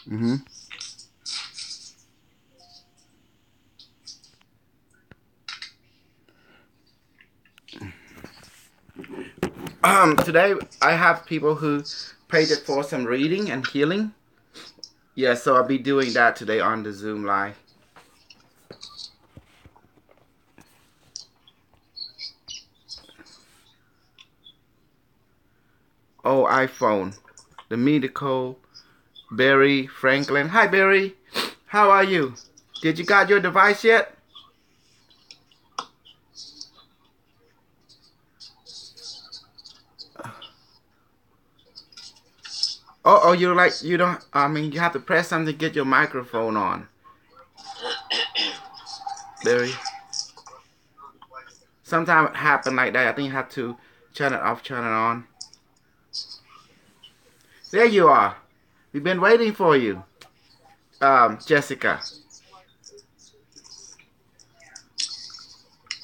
Mm-hmm. Today I have people who paid it for some reading and healing. Yeah, so I'll be doing that today on the Zoom live. Oh, iPhone. The medical Barry Franklin. Hi, Barry. How are you? Did you got your device yet? Oh, you don't. I mean, you have to press something to get your microphone on, Barry. Sometimes it happen like that. I think you have to turn it off, turn it on. There you are. We've been waiting for you, Jessica.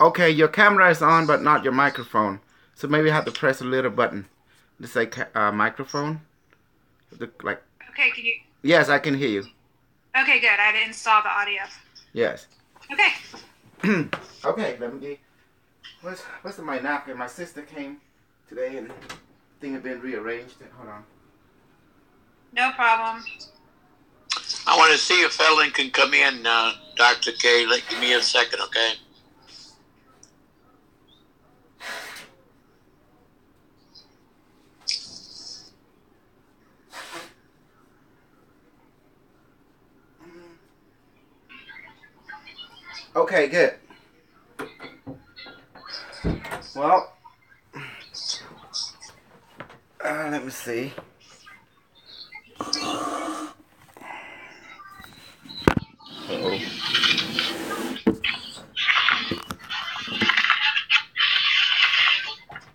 Okay, your camera is on, but not your microphone. So maybe you have to press a little button to say microphone. Like. Okay, can you? Yes, I can hear you. Okay, good. I didn't install the audio. Yes. Okay. Okay, let me get. What's in my napkin? My sister came today and things have been rearranged. Hold on. No problem. I want to see if Ellen can come in, Dr. K. Give me a second, okay? Okay, good. Well, let me see. Uh-oh.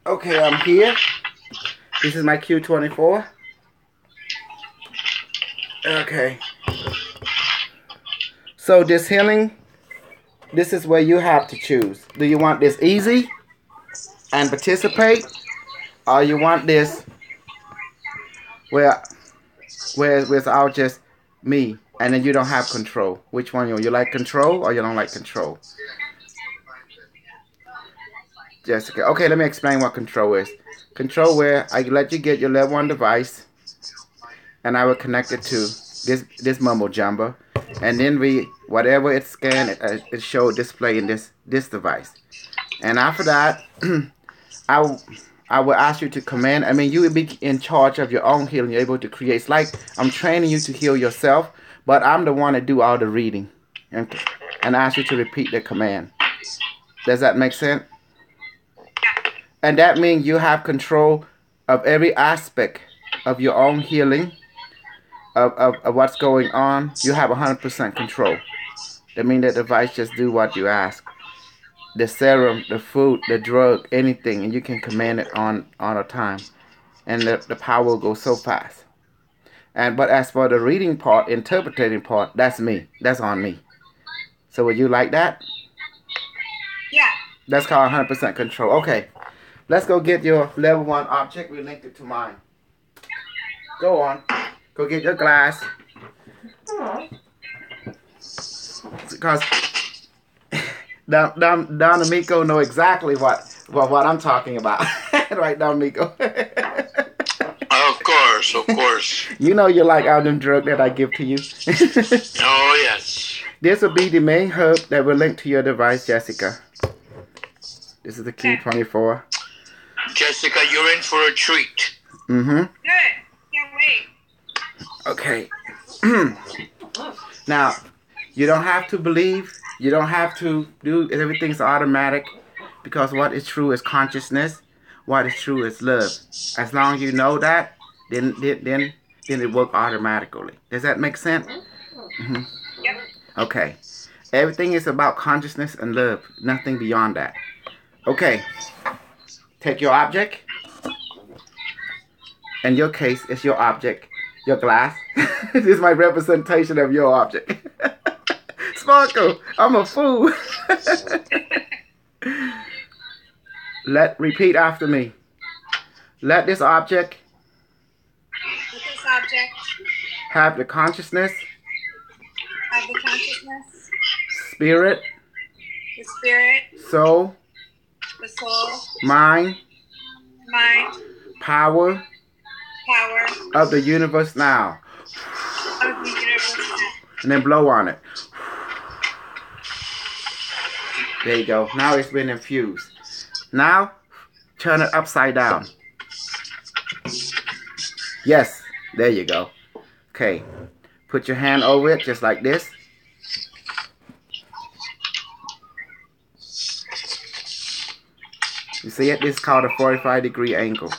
Okay, I'm here. This is my Q24. Okay. So this healing, this is where you have to choose. Do you want this easy and participate, or you want this where without just me, and then you don't have control? Which one you like control or you don't like control? Jessica. Okay, let me explain what control is. Control where I let you get your level 1 device, and I will connect it to this mumbo jumbo, and then whatever it scan it show display in this device, and after that I I will ask you to command. I mean, you will be in charge of your own healing. You're able to create. It's like I'm training you to heal yourself, but I'm the one that do all the reading, and ask you to repeat the command. Does that make sense? And that means you have control of every aspect of your own healing, of what's going on. You have 100% control. That means that the device just do what you ask. The serum, the food, the drug, anything, and you can command it on a time. And the power will go so fast. But as for the reading part, interpreting part, that's me. That's on me. So would you like that? Yeah. That's called 100% control. Okay. Let's go get your level 1 object. We linked it to mine. Go on. Go get your glass. Because Don Amico know exactly what I'm talking about. Right, Don Amico? Of course. You know you like all them drugs that I give to you. Oh, yes. This will be the main hub that will link to your device, Jessica. This is the Q24. Jessica, you're in for a treat. Mm-hmm. Good. Can't wait. Okay. Now, you don't have to believe. You don't have to do everything's automatic, because what is true is consciousness. What is true is love. As long as you know that, then it works automatically. Does that make sense? Mm-hmm. Yep. Okay. Everything is about consciousness and love. Nothing beyond that. Okay. Take your object. In your case, it's your object. Your glass. This is my representation of your object. Sparkle, I'm a fool. Repeat after me. Let this object have the consciousness, have the consciousness, spirit, the spirit, soul, the soul, mind, power power of the universe now. of the universe now. And then blow on it. There you go. Now it's been infused. Now, turn it upside down. Yes, there you go. Okay, put your hand over it just like this. You see it? This is called a 45-degree angle.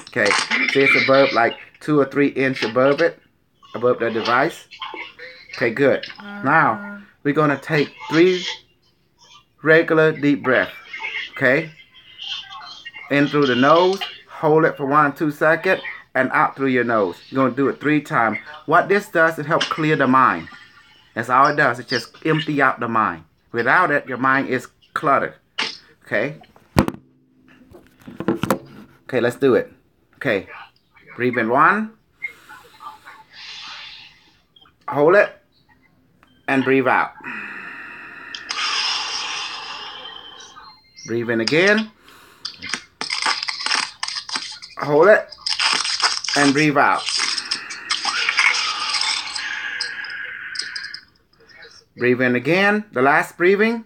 Okay, see it's above, like 2 or 3 inches above it, above the device. Okay, good. Now, we're going to take 3 regular deep breaths. Okay? In through the nose, hold it for 1 or 2 seconds, and out through your nose. You're going to do it 3 times. What this does is help clear the mind. That's all it does. It just empty out the mind. Without it, your mind is cluttered. Okay? Okay, let's do it. Okay. Breathe in 1. Hold it. And breathe out. Breathe in again. Hold it. And breathe out. Breathe in again. The last breathing.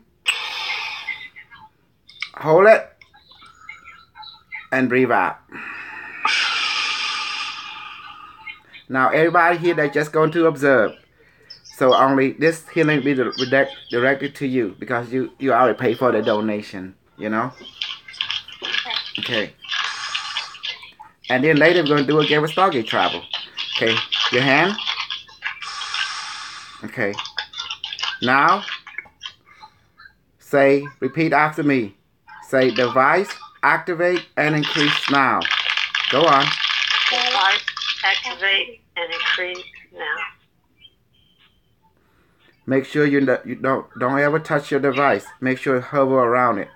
Hold it. And breathe out. Now everybody here that's just going to observe. So only this healing be directed to you because you already paid for the donation, you know? Okay. And then later we're going to do again with Stargate travel. Okay. Your hand. Okay. Now, say, repeat after me. Say, device, activate, and increase now. Go on. Device, activate, and increase now. Make sure you don't ever touch your device. Make sure you hover around it.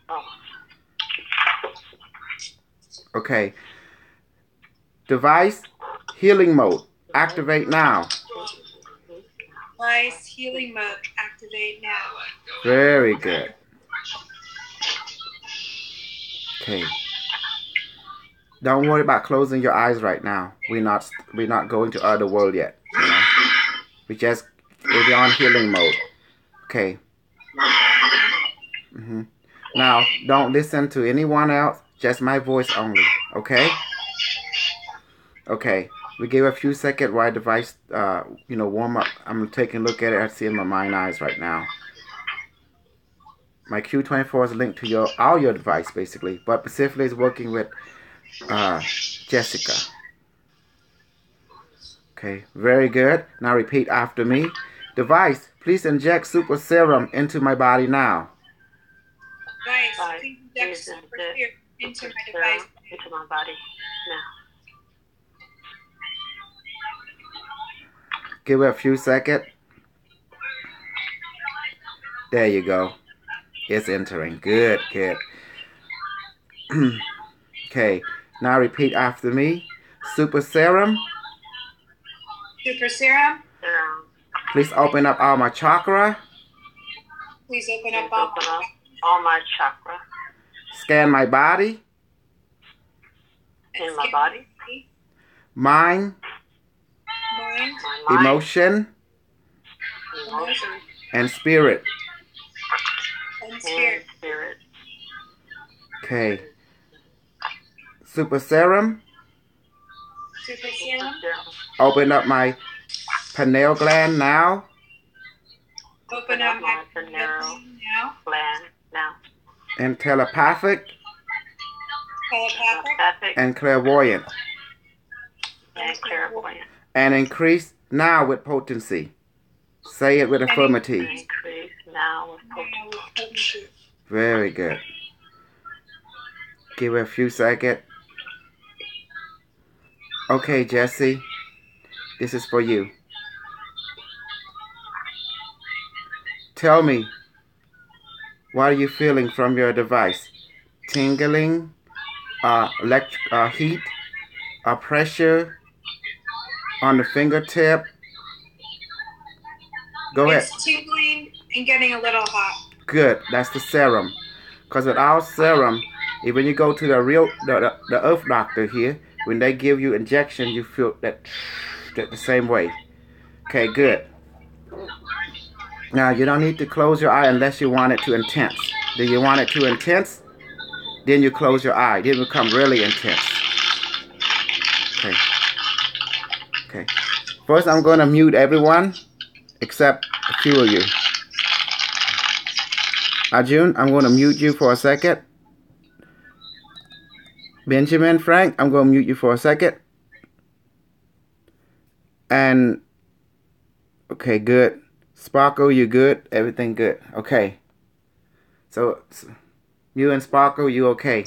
Oh. Okay. Device, healing mode. Activate now. Device healing mode. Activate now. Very good. Okay. Don't worry about closing your eyes right now. We're not going to other world yet. You know? We're on healing mode. Okay. Now, don't listen to anyone else. Just my voice only. Okay? Okay. We give a few seconds while device, warm up. I'm taking a look at it. I see in my mind eyes right now. My Q24 is linked to all your device basically, but specifically is working with Jessica. Okay, very good. Now repeat after me. Device, please inject super serum into my body now. Device, please inject super serum into my device. Into my body now. Give it a few seconds. There you go. It's entering. Good, good. Okay, now repeat after me. Super serum. Super serum. Please open up all my chakra. Please open up all my chakra. Scan my body. In my body. Mind. Emotion. And spirit. Spirit. Okay. Super serum. Super serum. Open up my pineal gland now. Open up my pineal gland now. And telepathic. Telepathic. And clairvoyant. And increase now with potency. Say it with affirmative. Increase now with potency. Very good. Give it a few seconds. Okay, Jesse. This is for you. Tell me, what are you feeling from your device? Tingling, heat, pressure on the fingertip. Go ahead. It's tingling and getting a little hot. Good. That's the serum. Because with our serum, when you go to the Earth doctor here, when they give you injection, you feel that the same way. Okay, good. Now you don't need to close your eye unless you want it to intense. Do you want it to intense? Then you close your eye. Then it become really intense. Okay. Okay. First, I'm going to mute everyone except a few of you. Arjun, I'm going to mute you for a second. Benjamin, Frank, I'm going to mute you for a second. And, okay, good. Sparkle, you good? Everything good. Okay. So, you and Sparkle, you okay?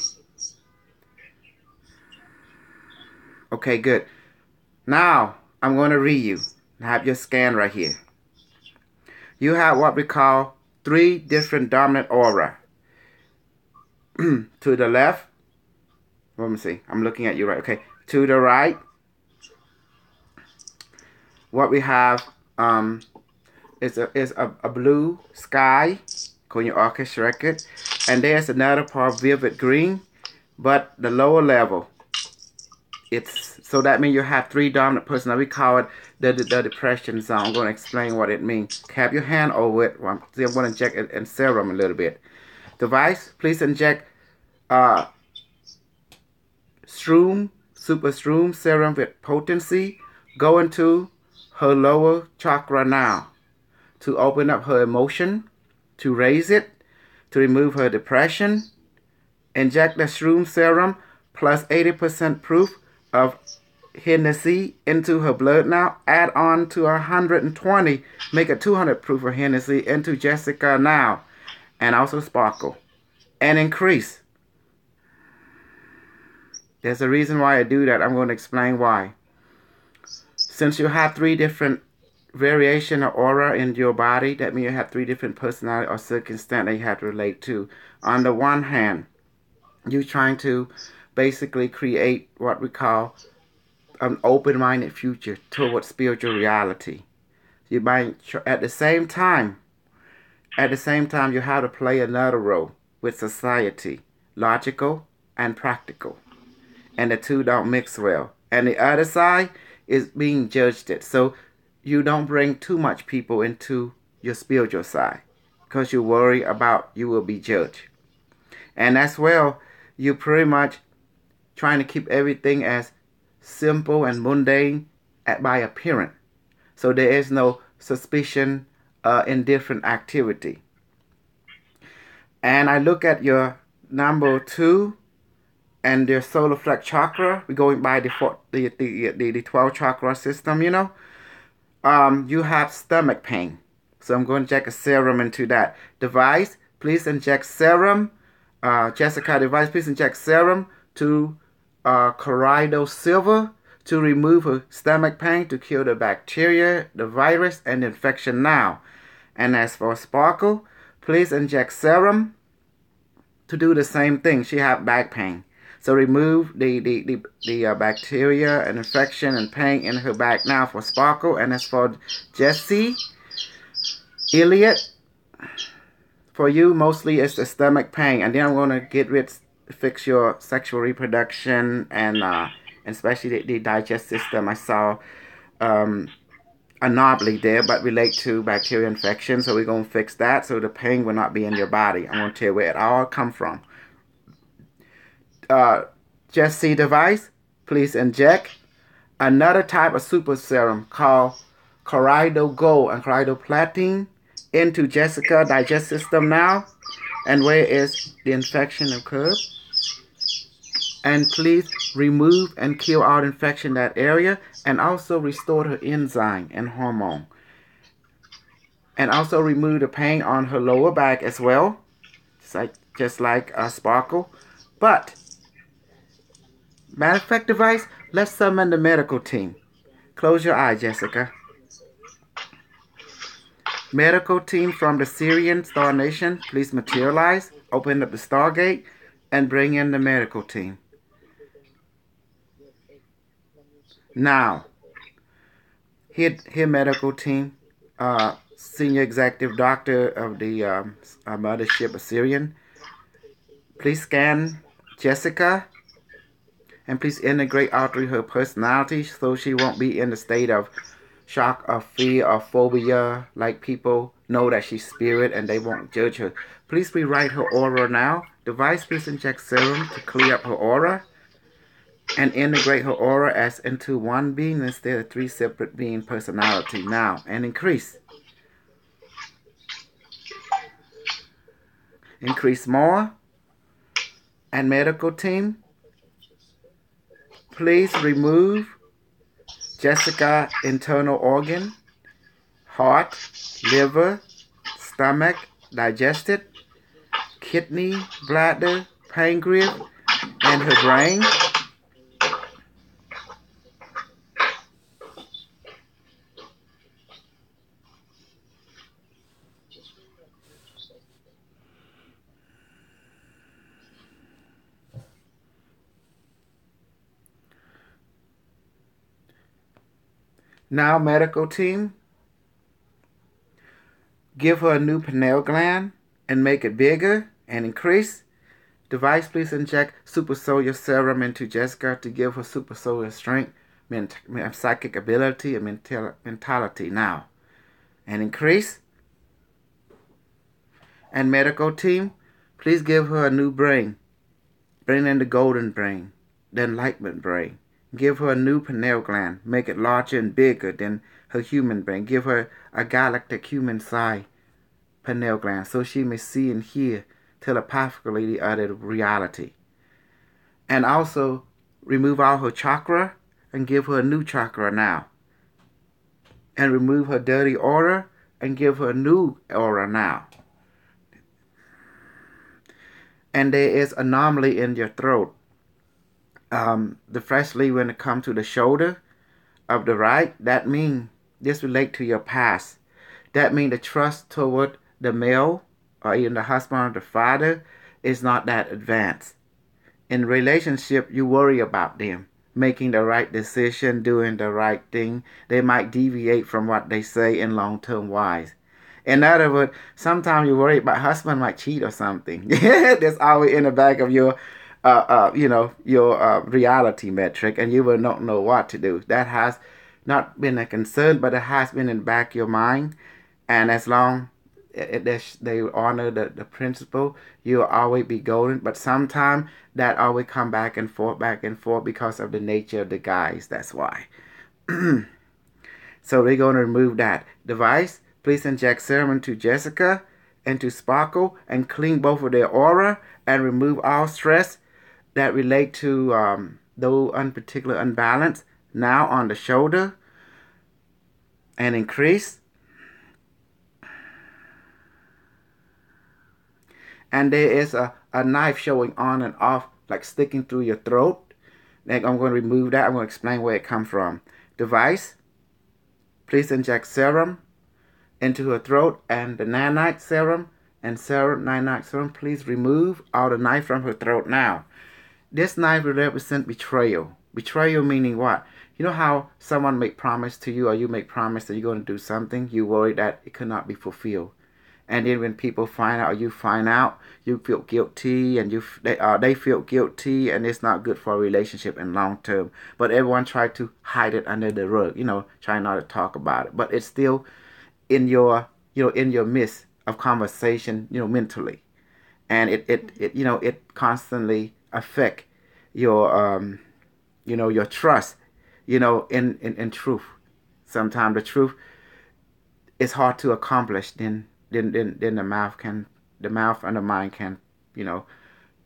Okay, good. Now, I'm going to read you. I have your scan right here. You have what we call 3 different dominant aura. To the left. Let me see. I'm looking at you right. Okay. To the right. What we have is a blue sky. On your orchestra record. And there's another part vivid green. But the lower level. So that means you have 3 dominant personalities. We call it the depression zone. I'm going to explain what it means. Have your hand over it. I'm going to inject it in serum a little bit. Device, please inject super shroom serum with potency. Go into her lower chakra now. To open up her emotion. To raise it. To remove her depression. Inject the shroom serum plus 80% proof of Hennessy into her blood now. Add on to 120. Make a 200 proof of Hennessy into Jessica now. And also Sparkle. And increase. There's a reason why I do that. I'm going to explain why. Since you have 3 different variation of aura in your body, that means you have 3 different personality or circumstance that you have to relate to. On the one hand, you're trying to basically create what we call an open-minded future towards spiritual reality. You might, at the same time, you have to play another role with society, logical and practical, and the two don't mix well. And the other side is being judged it. So you don't bring too much people into your spiritual side because you worry about you will be judged. And as well, you pretty much trying to keep everything as simple and mundane by appearance. So there is no suspicion in different activity. And I look at your number 2 and your solar flex chakra. We're going by the 12 chakra system, you know. You have stomach pain. So I'm going to inject a serum into that. Device, please inject serum. Jessica, device, please inject serum to colloidal silver to remove her stomach pain, to kill the bacteria, the virus, and infection now. And as for Sparkle, please inject serum to do the same thing. She have back pain. So remove the bacteria and infection and pain in her back now for Sparkle. And as for Jessie, Elliot, for you mostly it's the stomach pain. And then I'm going to fix your sexual reproduction and especially the digestive system. I saw anomaly there, but relate to bacteria infection. So we're going to fix that so the pain will not be in your body. I'm going to tell you where it all come from. Jessie device, please inject another type of super serum called colloidal gold and colloidal platinum into Jessica digestive system now. And where is the infection occurred? And please remove and kill all infection in that area, and also restore her enzyme and hormone. And also remove the pain on her lower back as well, just like Sparkle. But matter of fact, device, let's summon the medical team. Close your eye, Jessica. Medical team from the Syrian Star Nation, please materialize. Open up the Stargate and bring in the medical team. Now, here medical team, senior executive doctor of the mothership Assyrian. Please scan Jessica and please integrate alter her personality so she won't be in the state of shock or fear or phobia, like people know that she's spirit and they won't judge her. Please rewrite her aura now. Device, please inject serum to clear up her aura and integrate her aura as into one being instead of three separate being personality now, and increase more. And medical team, please remove Jessica internal organ, heart, liver, stomach, digestive, kidney, bladder, pancreas, and her brain. Now, medical team, give her a new pineal gland and make it bigger and increase. Device, please inject super solar serum into Jessica to give her super solar strength, psychic ability, and mentality now. And increase. And medical team, please give her a new brain. Bring in the golden brain, the enlightenment brain. Give her a new pineal gland. Make it larger and bigger than her human brain. Give her a galactic human size pineal gland so she may see and hear telepathically the other reality. And also remove all her chakra and give her a new chakra now. And remove her dirty aura and give her a new aura now. And there is anomaly in your throat. Especially when it comes to the shoulder of the right, that means this relate to your past. That means the trust toward the male or even the husband or the father is not that advanced. In relationship, you worry about them making the right decision, doing the right thing. They might deviate from what they say in long-term wise. In other words, sometimes you worry about husband might cheat or something. That's always in the back of your your reality metric, and you will not know what to do. That has not been a concern, but it has been in the back of your mind. And as long as they honor the principle, you'll always be golden. But sometimes that always come back and forth because of the nature of the guys. That's why. So we're going to remove that. Device, please inject serum into Jessica and to Sparkle and clean both of their aura and remove all stress that relate to those particular unbalance now on the shoulder and increase. And there is a knife showing on and off, like sticking through your throat. Then I'm going to remove that. I'm going to explain where it comes from. Device, please inject serum into her throat and the nanite serum and serum, nanite serum. Please remove all the knife from her throat now. This knife will represent betrayal. Betrayal meaning what? You know how someone make promise to you or you make promise that you're going to do something, you worry that it could not be fulfilled. And then when people find out or you find out, you feel guilty and they feel guilty, and it's not good for a relationship in long term. But everyone try to hide it under the rug, try not to talk about it. But it's still in your midst of conversation, mentally. And it constantly affect your your trust, in truth. Sometimes the truth is hard to accomplish than the mouth and the mind can,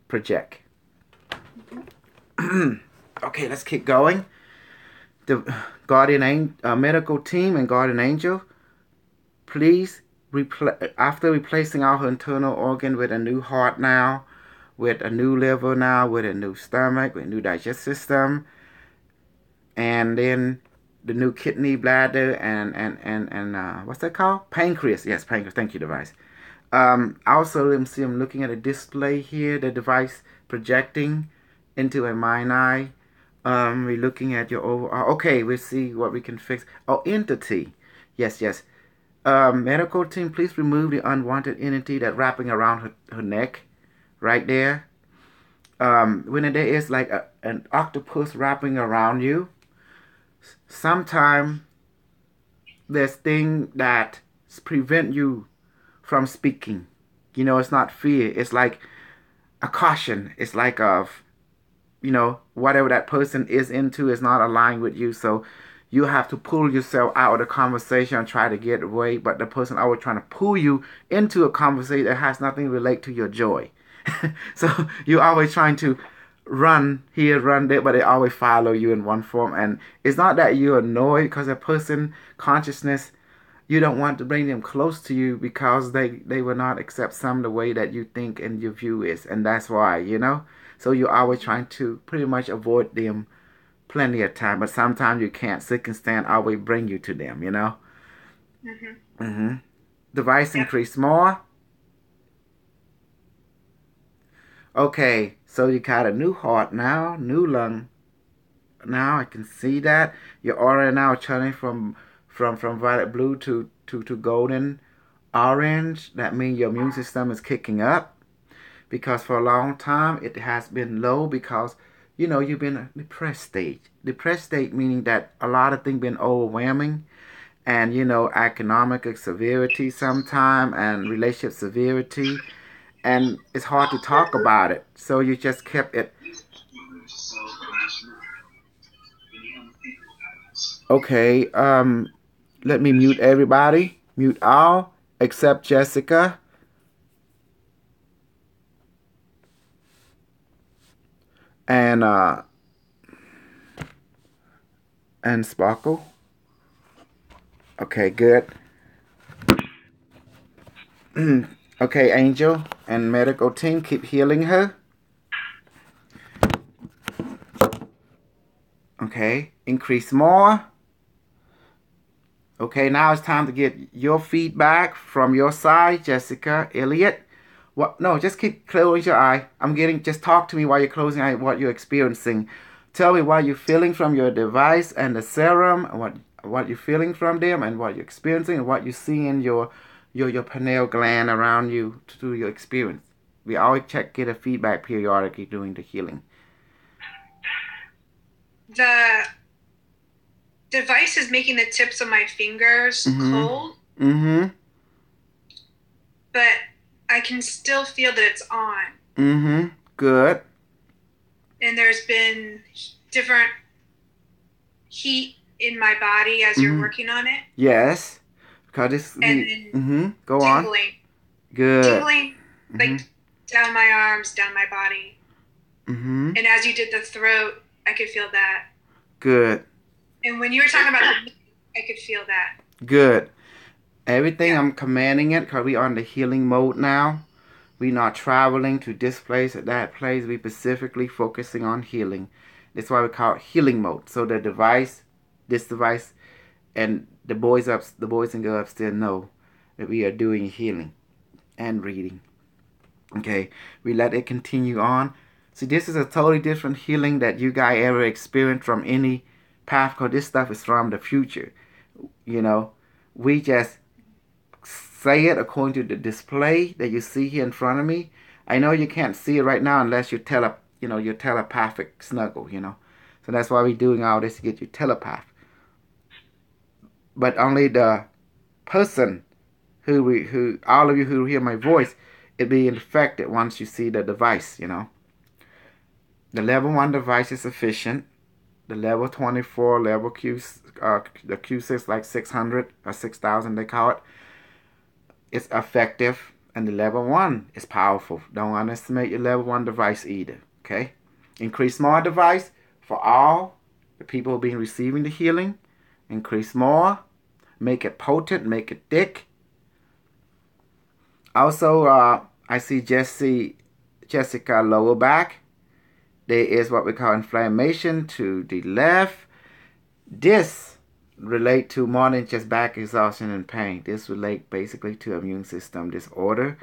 project. Okay, let's keep going. The medical team and guardian angel, please after replacing all her internal organ with a new heart now, with a new liver now, with a new stomach, with a new digestive system, and then the new kidney, bladder, and what's that called? Pancreas. Yes, pancreas. Thank you, device. Also, let me see. I'm looking at a display here. The device projecting into a mind eye We're looking at your overall. Okay, we'll see what we can fix. Oh, entity. Yes, yes. Medical team, please remove the unwanted entity that wrapping around her neck, right there. When there is like an octopus wrapping around you, sometimes there's thing that prevent you from speaking. It's not fear. It's like a caution. It's like whatever that person is into is not aligned with you. So you have to pull yourself out of the conversation and try to get away. But the person always trying to pull you into a conversation that has nothing to relate to your joy. So you're always trying to run here, run there, but they always follow you in one form. And it's not that you're annoyed because a person consciousness, you don't want to bring them close to you because they will not accept some of the way that you think and your view is. And that's why. So you're always trying to pretty much avoid them plenty of time. But sometimes you can't. Circumstance always bring you to them. Device increase more. Okay, so you got a new heart now, new lung. Now I can see that your aura now turning from violet blue to golden orange. That means your immune system is kicking up because for a long time it has been low because you've been a depressed state. Depressed state meaning that a lot of things been overwhelming and economic severity sometime and relationship severity and it's hard to talk about it. So you just kept it. Okay, let me mute everybody. Mute all except Jessica and Sparkle. Okay, good. Okay, Angel and medical team, keep healing her. Okay, increase more. Okay, now it's time to get your feedback from your side, Jessica, Elliot. What? No, just keep closing your eye. Just talk to me while you're closing eye, what you're experiencing. Tell me what you're feeling from your device and the serum, and what you're feeling from them, and what you're experiencing, and what you see in your pineal gland around you through your experience. We always get a feedback periodically during the healing. The device is making the tips of my fingers cold. But I can still feel that it's on. Good. And there's been different heat in my body as you're working on it. Yes. Because this. And Go tingling. on. Good. Tingling, like down my arms, down my body. And as you did the throat, I could feel that. Good. And when you were talking about the I could feel that. Good. Everything I'm commanding it because we on the healing mode now. We not traveling to this place or that place. We specifically focusing on healing. That's why we call it healing mode. So this device, and the boys and girls upstairs know that we are doing healing and reading. Okay, we let it continue on. See, this is a totally different healing that you guys ever experienced from any path, because this stuff is from the future. We just say it according to the display that you see here in front of me. I know you can't see it right now unless you your telepathic snuggle. So that's why we're doing all this to get you telepath. But only the person who all of you who hear my voice, it be infected once you see the device. The level 1 device is sufficient. The level 24 level Q, the Q6 like 600 or 6,000 they call it. It's effective, and the level 1 is powerful. Don't underestimate your level 1 device either. Okay, increase more device for all the people being receiving the healing. Increase more, make it potent, make it thick. Also, I see Jessica lower back. There is what we call inflammation to the left. This relate to more than just back exhaustion and pain. This relate basically to immune system disorder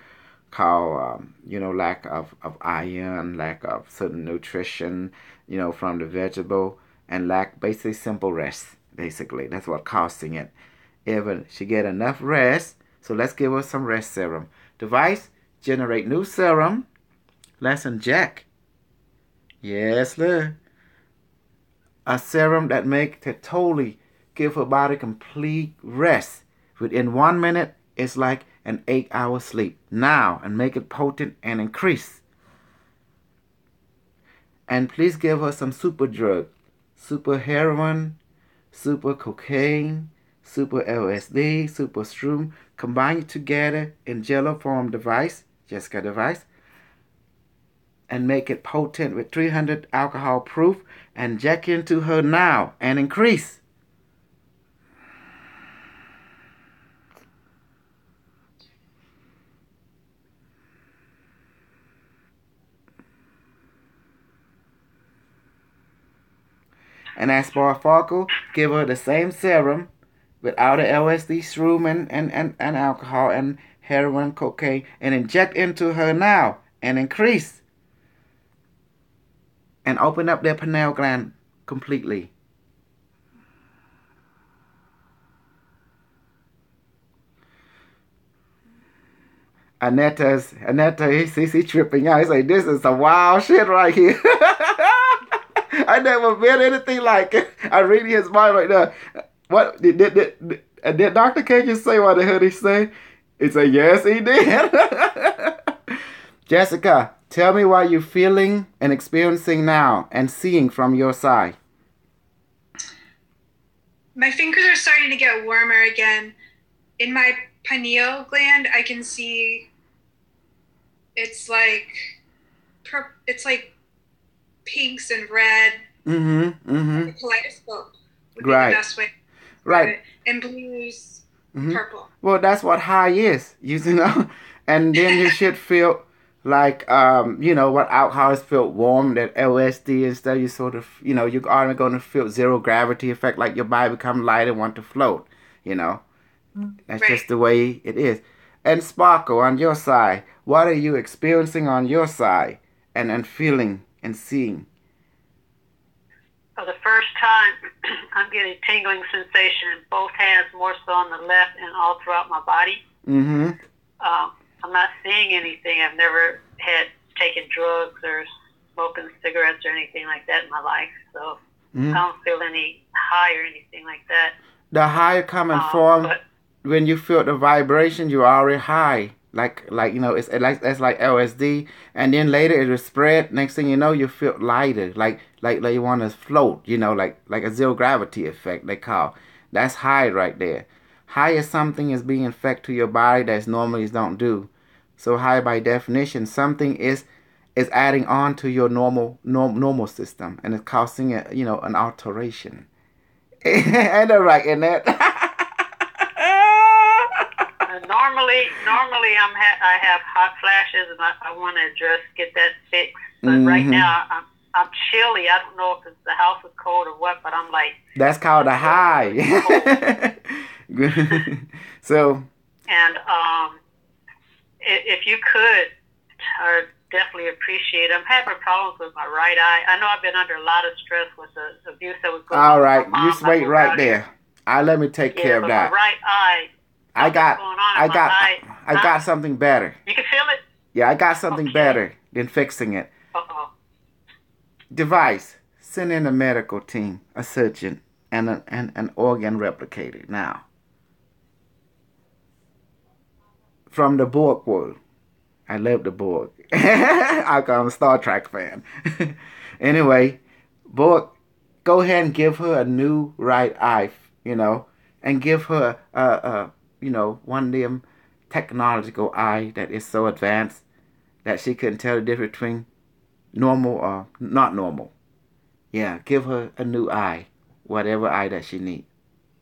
called, lack of iron, lack of certain nutrition, from the vegetable, and lack basically simple rest. Basically, that's what causing it. If she get enough rest, so let's give her some rest serum. Device, generate new serum. Let's inject. Yes, look. A serum that make to totally give her body complete rest. Within 1 minute, it's like an 8-hour sleep. Now, and make it potent and increase. And please give her some super drug. Super heroin, super cocaine, super LSD, super shroom. Combine it together in jello form device, Jessica device. And make it potent with 300 alcohol proof. And inject into her now and increase. And as for Farkle, give her the same serum without the LSD, shroom, and alcohol, and heroin, cocaine, and inject into her now and increase. And open up their pineal gland completely. Annetta, he's tripping out. He's like, this is some wild shit right here. I never read anything like it. I read his mind right now. What did Dr. K just say what I heard he say? He said, yes, he did. Jessica, tell me what you're feeling and experiencing now and seeing from your side. My fingers are starting to get warmer again. In my pineal gland, I can see it's like pinks and red. The kaleidoscope would be the best way. Right. And blues, purple. Well, that's what high is, and then you should feel like, what alcohol is feel warm, that LSD and stuff, you sort of, you're already going to feel zero gravity effect, like your body become light and want to float, That's just the way it is. And Sparkle, on your side, what are you experiencing on your side and feeling and seeing? For the first time, I'm getting tingling sensation in both hands, more so on the left and all throughout my body. I'm not seeing anything. I've never had taken drugs or smoking cigarettes or anything like that in my life, so I don't feel any high or anything like that. The high coming from when you feel the vibration, you're already high. Like it's like LSD, and then later it will spread. Next thing you know, you feel lighter, like you want to float. Like a zero gravity effect they call. That's high right there. High is something is being effect to your body that normally don't do. So high by definition, something is adding on to your normal system, and it's causing an alteration. Ain't that right, Annette? Normally I have hot flashes and I want to get that fixed. But right now I'm chilly. I don't know if it's the house is cold or what, but I'm like. That's called a high. So. And if you could, I definitely appreciate it. I'm having problems with my right eye. I know I've been under a lot of stress with the abuse that was going on. All right, you wait right there. Let me take care of that. My right eye. I got something better. You can feel it? Yeah, I got something better than fixing it. Device, send in a medical team, a surgeon, and an organ replicator now. From the Borg world. I love the Borg. I'm a Star Trek fan. Anyway, Borg, go ahead and give her a new right eye, and give her one of them technological eye that is so advanced that she couldn't tell the difference between normal or not normal. Yeah, give her a new eye, whatever eye that she needs,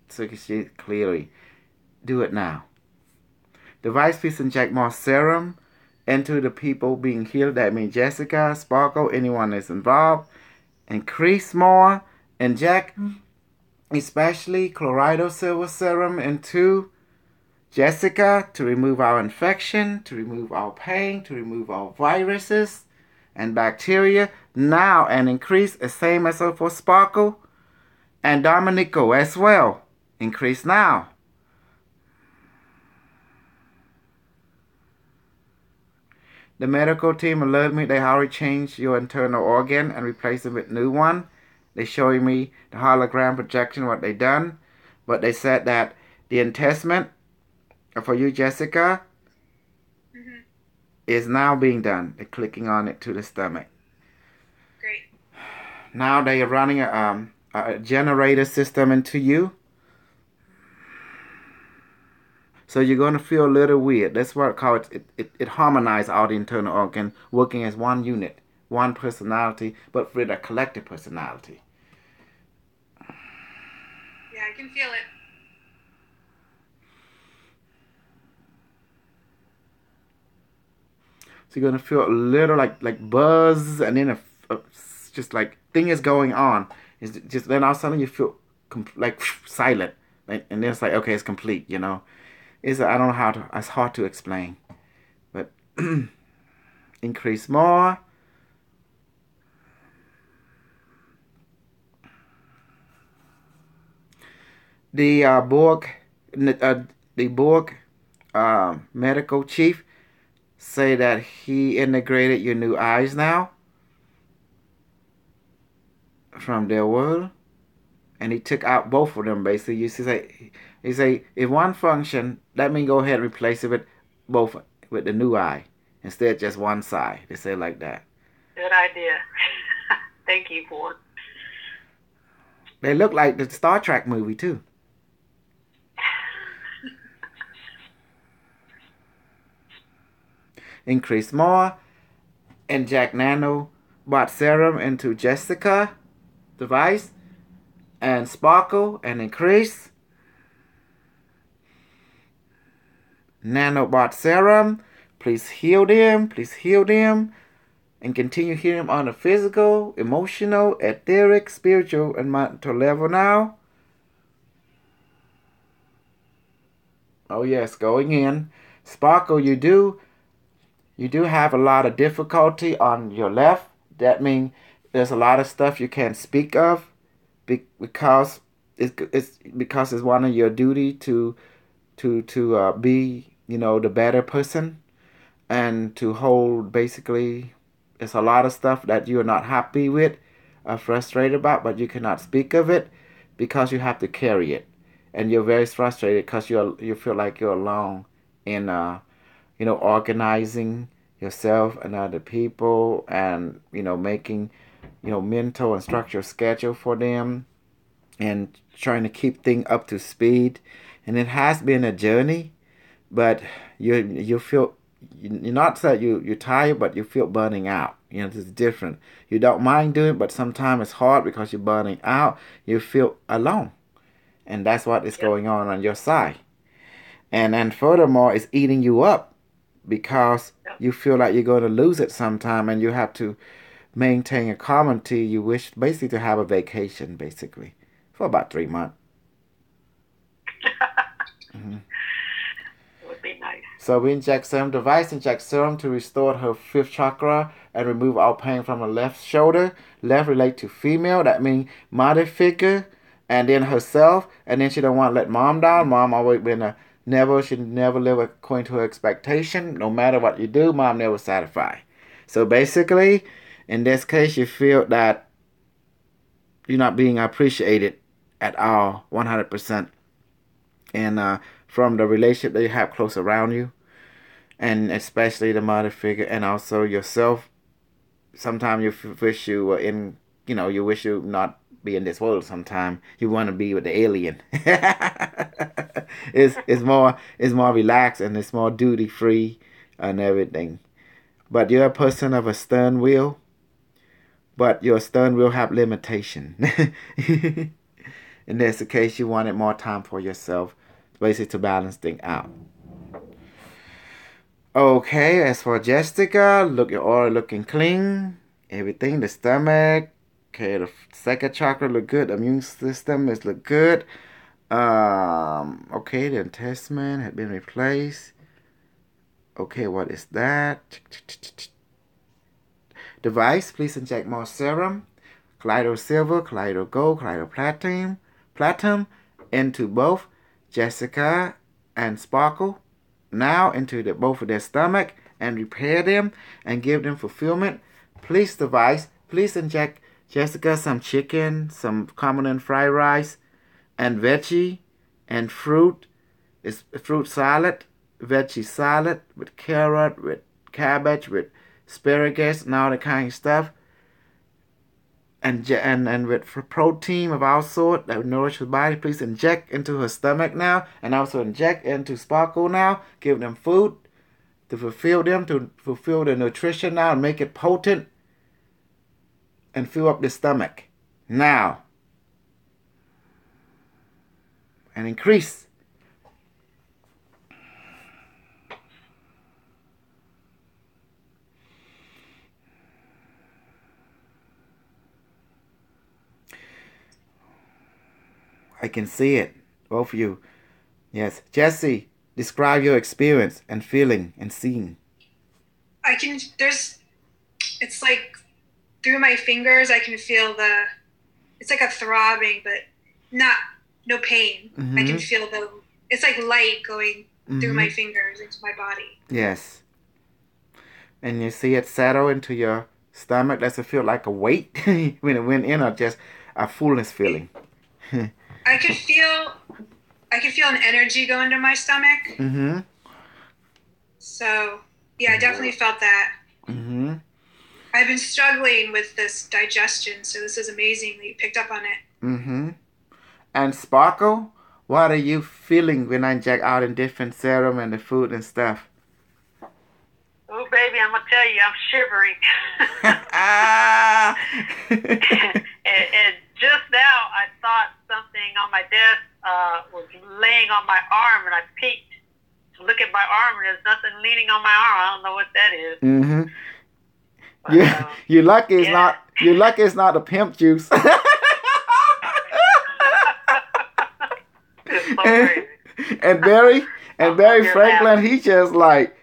so she clearly do it now. Device, please inject more serum into the people being healed. That means Jessica, Sparkle, anyone that's involved. Increase more. Inject, especially colloidal silver serum into Jessica, to remove our infection, to remove our pain, to remove our viruses and bacteria. Now, and increase the same as for Sparkle and Dominico as well. Increase now. The medical team alerted me they already changed your internal organ and replaced it with new one. They showing me the hologram projection, what they done. But they said that the intestine for you, Jessica, is now being done. They're clicking on it to the stomach. Great. Now they are running a generator system into you. So you're going to feel a little weird. That's what I call it. It harmonizes all the internal organ, working as one unit, one personality, but with a collective personality. Yeah, I can feel it. So you're going to feel a little like buzz, and then just like thing is going on. It's just then all of a sudden you feel like silent, and then it's like, okay, it's complete. You know, I don't know how to. It's hard to explain, but increase more. The Borg medical chief say that he integrated your new eyes now from their world, and he took out both of them. Basically, he say if one function, let me go ahead and replace it with both with the new eye instead of just one side. They say like that. Good idea. Thank you, Ford. They look like the Star Trek movie too. Increase more. Inject nanobot serum into Jessica device and Sparkle and increase. Nanobot serum. Please heal them. Please heal them. And continue healing them on a physical, emotional, etheric, spiritual, and mental level now. Oh yes, going in. Sparkle, you do have a lot of difficulty on your left. That means there's a lot of stuff you can't speak of because it's one of your duty to be, you know, the better person, and to hold basically. There's a lot of stuff that you're not happy with, frustrated about, but you cannot speak of it because you have to carry it, and you're very frustrated because you feel like you're alone in organizing yourself and other people, and making mental and structural schedule for them, and trying to keep things up to speed. And it has been a journey, but you feel. You're not that you're tired, but you feel burning out. It's different. You don't mind doing it, but sometimes it's hard because you're burning out. You feel alone, and that's what is going on your side. And furthermore, it's eating you up because you feel like you're going to lose it sometime, and you have to maintain a calmity. You wish basically to have a vacation, basically, for about 3 months. Mm-hmm. Be nice. So we inject serum to restore her 5th chakra and remove all pain from her left shoulder. Left relate to female, that means mother figure, and then herself, and then she don't want to let mom down. Mom always been she never live according to her expectation. No matter what you do, mom never satisfied. So basically, in this case, you feel that you're not being appreciated at all, 100%. And from the relationship that you have close around you, and especially the mother figure, and also yourself. Sometimes you wish you were in, you wish you not be in this world. Sometimes you want to be with the alien. It's more relaxed, and it's more duty free and everything. But you're a person of a stern will, but your stern will have limitation. In this case, you wanted more time for yourself, basically to balance things out. Okay, as for Jessica, look, your aura looking clean. Everything, the stomach, okay, the second chakra look good. The immune system is look good. Okay, the intestine had been replaced. Okay, what is that? Device, please inject more serum. Colloidal silver, colloidal gold, colloidal platinum into both Jessica and Sparkle. Now into both of their stomach and repair them and give them fulfillment. Please device, please inject Jessica some chicken, some common and fried rice, and veggie and fruit. It's fruit salad, veggie salad with carrot, with cabbage, with asparagus, and all that kind of stuff. And with protein of all sort that would nourish her body, please inject into her stomach now, and also inject into Sparkle now. Give them food to fulfill the nutrition now, and make it potent, and fill up the stomach now, and increase. I can see it, both of you. Yes, Jesse, describe your experience and feeling and seeing. It's like through my fingers, I can feel it's like a throbbing, but no pain. Mm-hmm. I can feel it's like light going through my fingers into my body. Yes. And you see it settle into your stomach. Does it feel like a weight when it went in, or just a fullness feeling? I could feel an energy go into my stomach. Mm-hmm. So, yeah, I definitely felt that. Mm-hmm. I've been struggling with this digestion, so this is amazing that you picked up on it. Mm-hmm. And Sparkle, what are you feeling when I inject out in different serum and the food and stuff? Oh, baby, I'm going to tell you, I'm shivering. and just now, I thought something on my desk was laying on my arm, and I peeked to look at my arm, and there's nothing leaning on my arm. I don't know what that is. Mm-hmm. But, you're lucky it's not. You're lucky it's not a pimp juice. It's so crazy. And Barry Franklin, he just like,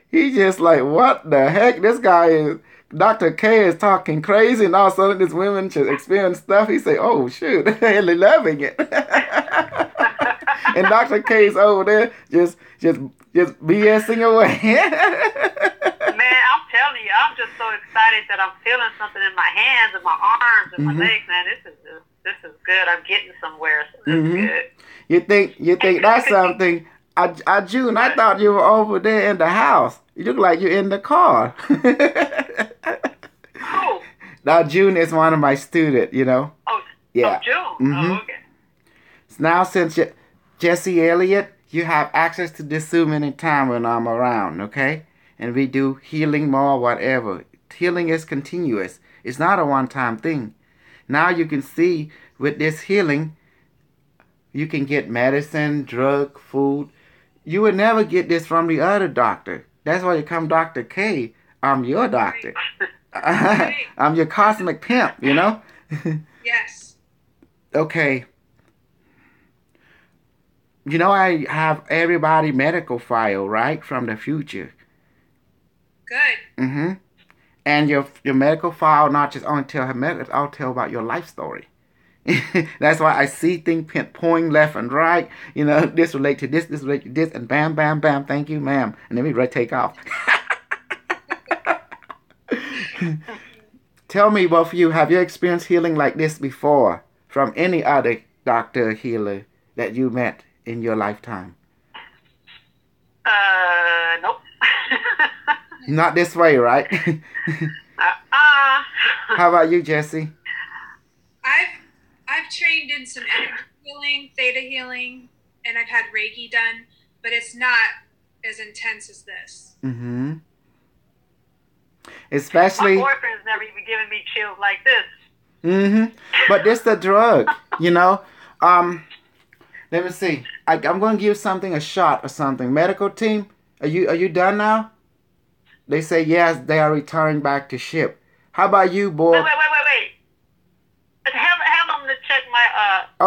what the heck? This guy is. Dr. K is talking crazy, and all of a sudden this women just experience stuff. He say, "Oh shoot, they're loving it." And Dr. K is over there just BSing away. Man, I'm telling you, I'm just so excited that I'm feeling something in my hands and my arms and my legs. Man, this is good. I'm getting somewhere. So this is good. You think that's something? June, I thought you were over there in the house. You look like you're in the car. Oh. Now June is one of my students, you know. Oh, yeah. Oh, June. Mm-hmm. Oh, okay. Now since Jesse Elliott, you have access to this Zoom anytime when I'm around, okay? And we do healing more, whatever. Healing is continuous. It's not a one-time thing. Now you can see with this healing, you can get medicine, drug, food. You would never get this from the other doctor. That's why you come Dr. K. I'm your doctor. I'm your cosmic pimp, you know? Yes. Okay. You know I have everybody medical file, right? From the future. Good. Mm-hmm. And your medical file not just only tell her medical, I'll tell about your life story. That's why I see things pointing left and right. You know, this relate to this relate to this, and bam, bam, bam, thank you, ma'am. And then we take off. Tell me, both of you, have you experienced healing like this before from any other doctor healer that you met in your lifetime? Nope. Not this way, right? How about you, Jesse? I've trained in some energy healing, theta healing, and I've had Reiki done, but it's not as intense as this. Mm-hmm. Especially, my boyfriend's never even given me chills like this. Mm-hmm. But this the drug, you know. Let me see. I'm going to give something a shot or something. Medical team, are you done now? They say yes. They are returning back to ship. How about you, boy? Wait. Have them to check my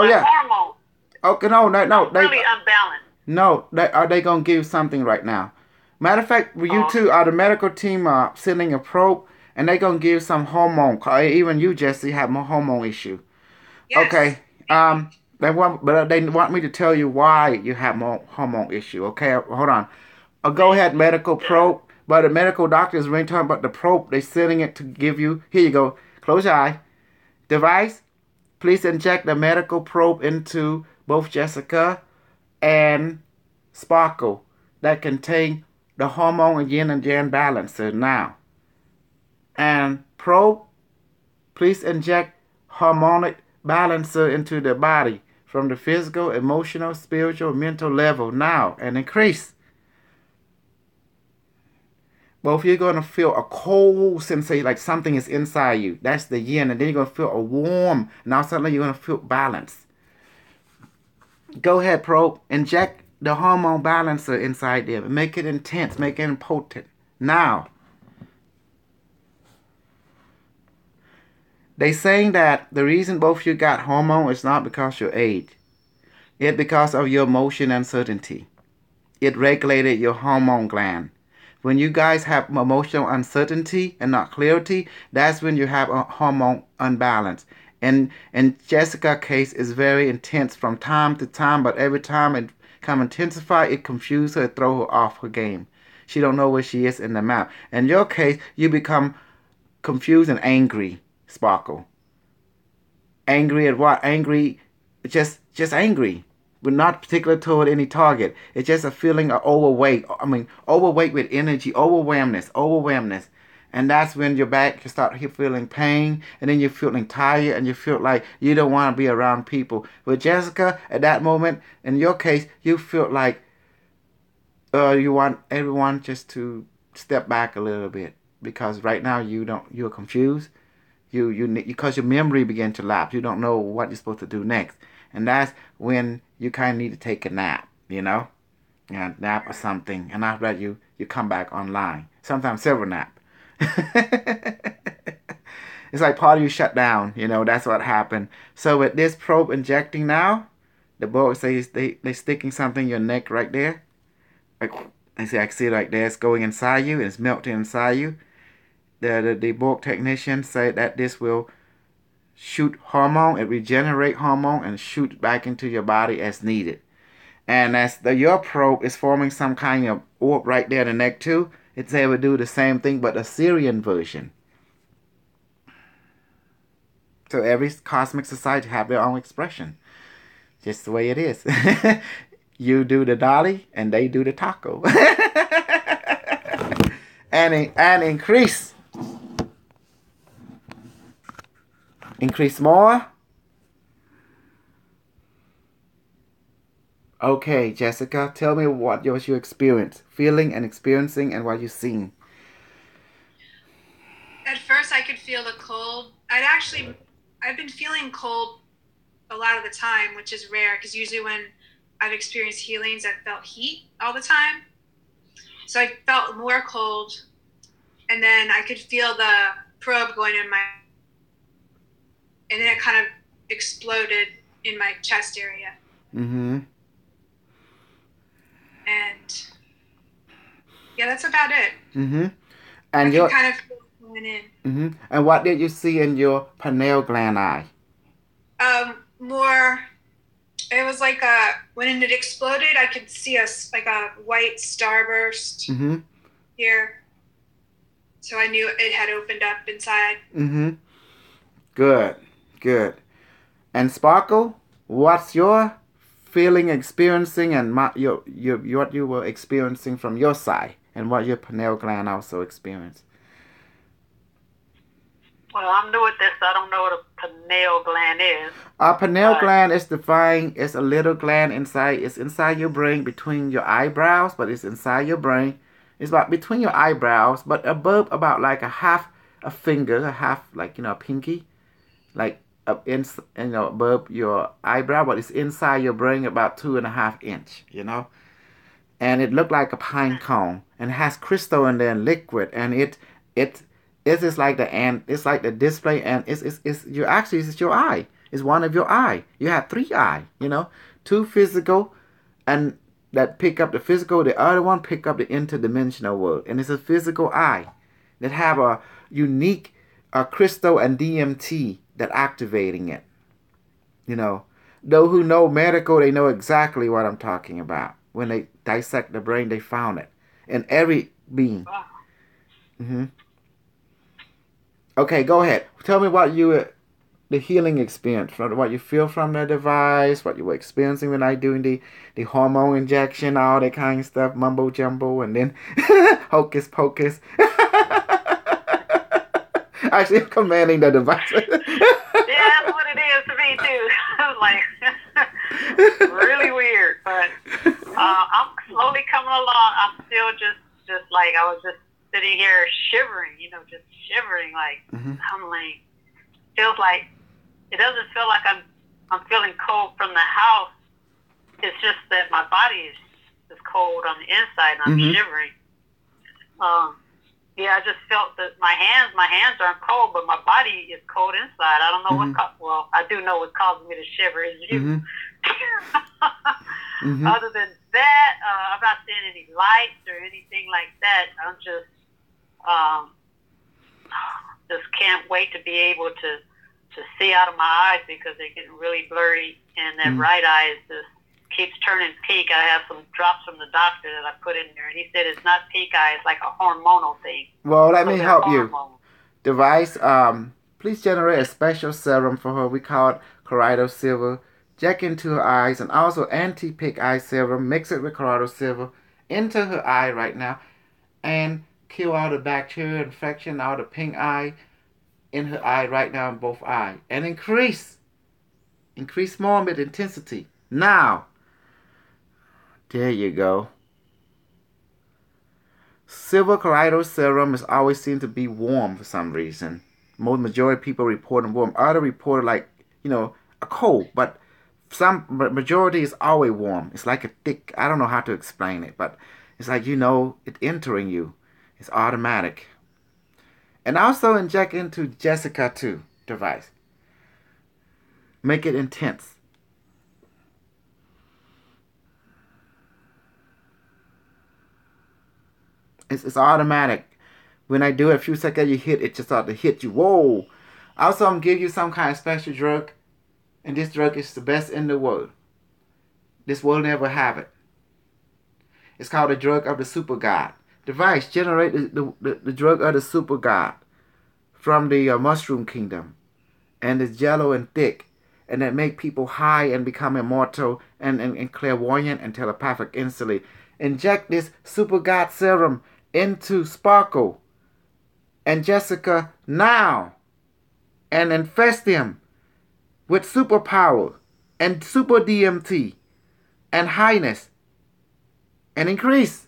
yeah. hormones. Okay, no. I'm really unbalanced. No, they gonna give you something right now. Matter of fact, you two are the medical team sending a probe, and they gonna give some hormone. Even you, Jesse, have more hormone issue. Yes. Okay. They want me to tell you why you have more hormone issue. Okay, hold on. Go ahead, medical probe. But the medical doctor is really talking about the probe. They're sending it to give you. Here you go. Close your eye. Device. Please inject the medical probe into both Jessica and Sparkle that contain the hormone yin and yang balancer now. And probe, please inject harmonic balancer into the body from the physical, emotional, spiritual, mental level now and increase. Both you're going to feel a cold sensation like something is inside you. That's the yin. And then you're going to feel a warm. Now suddenly you're going to feel balance. Go ahead, probe. Inject the hormone balancer inside them. Make it intense. Make it potent. Now. They saying that the reason both you got hormone is not because your age. It's because of your emotion uncertainty. It regulated your hormone gland. When you guys have emotional uncertainty and not clarity, that's when you have a hormone unbalance. And Jessica's case is very intense from time to time, but every time it come intensify, it confuses her, throw her off her game. She don't know where she is in the map. In your case, you become confused and angry, Sparkle. Angry at what? Angry, just angry. But not particular toward any target. It's just a feeling of overweight. Overweight with energy, overwhelmness. And that's when your back, you start feeling pain, and then you're feeling tired, and you feel like you don't want to be around people. With Jessica, at that moment, in your case, you feel like you want everyone just to step back a little bit, because right now you're confused. Because your memory began to lapse. You don't know what you're supposed to do next. And that's when you kind of need to take a nap, nap or something. And after that, you come back online. Sometimes several nap. It's like part of you shut down, that's what happened. So with this probe injecting now, the board says they sticking something in your neck right there. Like, I can see it right there. It's going inside you and it's melting inside you. The Borg technician said that this will shoot hormone, it regenerate hormone and shoot back into your body as needed. And as your probe is forming some kind of orb right there in the neck too, it's able to do the same thing but a Syrian version. So every cosmic society have their own expression. Just the way it is. You do the dolly and they do the taco. and increase. Increase more. Okay, Jessica, tell me what was your experience, feeling and experiencing, and what you seen. At first, I could feel the cold. I've been feeling cold a lot of the time, which is rare because usually when I've experienced healings, I've felt heat all the time. So I felt more cold, and then I could feel the probe going in my, and then it kind of exploded in my chest area. Mm-hmm. And yeah, that's about it. Mm-hmm. And I can kind of feel it going in. Mm-hmm. And what did you see in your pineal gland eye? More. It was like when it exploded, I could see a white starburst here. So I knew it had opened up inside. Mm-hmm. Good. And Sparkle, what's your feeling, experiencing, and what you were experiencing from your side, and what your pineal gland also experienced? Well, I'm new at this, so I don't know what a pineal gland is. A pineal gland is defined as a little gland inside. It's inside your brain, between your eyebrows, but it's inside your brain. It's about between your eyebrows, but above about like a finger, a pinky, like above your eyebrow, but it's inside your brain about 2.5 inch, and it looked like a pine cone, and it has crystal in there and liquid, and it is like it's like the display, and it's your eye. It's one of your eye. You have 3 eye, 2 two physical, and that pick up the physical. The other one pick up the interdimensional world, and it's a physical eye that have a unique crystal and DMT that activating it. You know, those who know medical, they know exactly what I'm talking about. When they dissect the brain, they found it in every being. Mm-hmm. Okay, go ahead. Tell me what the healing experience, from what you feel from the device, what you were experiencing when I doing the hormone injection, all that kind of stuff, mumbo jumbo, and then hocus pocus. Actually, I'm commanding the device. Yeah, that's what it is to me too. Like really weird, but I'm slowly coming along. I'm still just like I was just sitting here shivering, just shivering. Like I'm like, feels like it doesn't feel like I'm feeling cold from the house. It's just that my body is cold on the inside, and I'm shivering. Yeah, I just felt that my hands aren't cold, but my body is cold inside. I don't know well, I do know what causes me to shiver is you. Other than that, I'm not seeing any lights or anything like that. I'm just can't wait to be able to see out of my eyes because they're getting really blurry, and that right eye is just keeps turning pink. I have some drops from the doctor that I put in there, and he said it's not pink eye, it's like a hormonal thing. Well, let me help you. Device, please generate a special serum for her. We call it Colloidal Silver. Jack into her eyes, and also anti-pink eye serum. Mix it with Colloidal Silver into her eye right now, and kill all the bacteria, infection, all the pink eye in her eye right now in both eyes, and increase more with intensity. Now, there you go. Silver colloidal serum is always seen to be warm for some reason. Most majority of people report them warm. Other report like, a cold, but majority is always warm. It's like a thick, I don't know how to explain it, but it's like, it entering you. It's automatic. And also inject into Jessica 2 device. Make it intense. It's automatic. When I do it, a few seconds you hit, it just start to hit you. Whoa! Also, I'm giving you some kind of special drug, and this drug is the best in the world. This world never have it. It's called the drug of the super god. Device generate the drug of the super god from the mushroom kingdom, and it's yellow and thick, and it make people high and become immortal and clairvoyant and telepathic instantly. Inject this super god serum into Sparkle and Jessica now, and infest them with superpower and super DMT and highness and increase.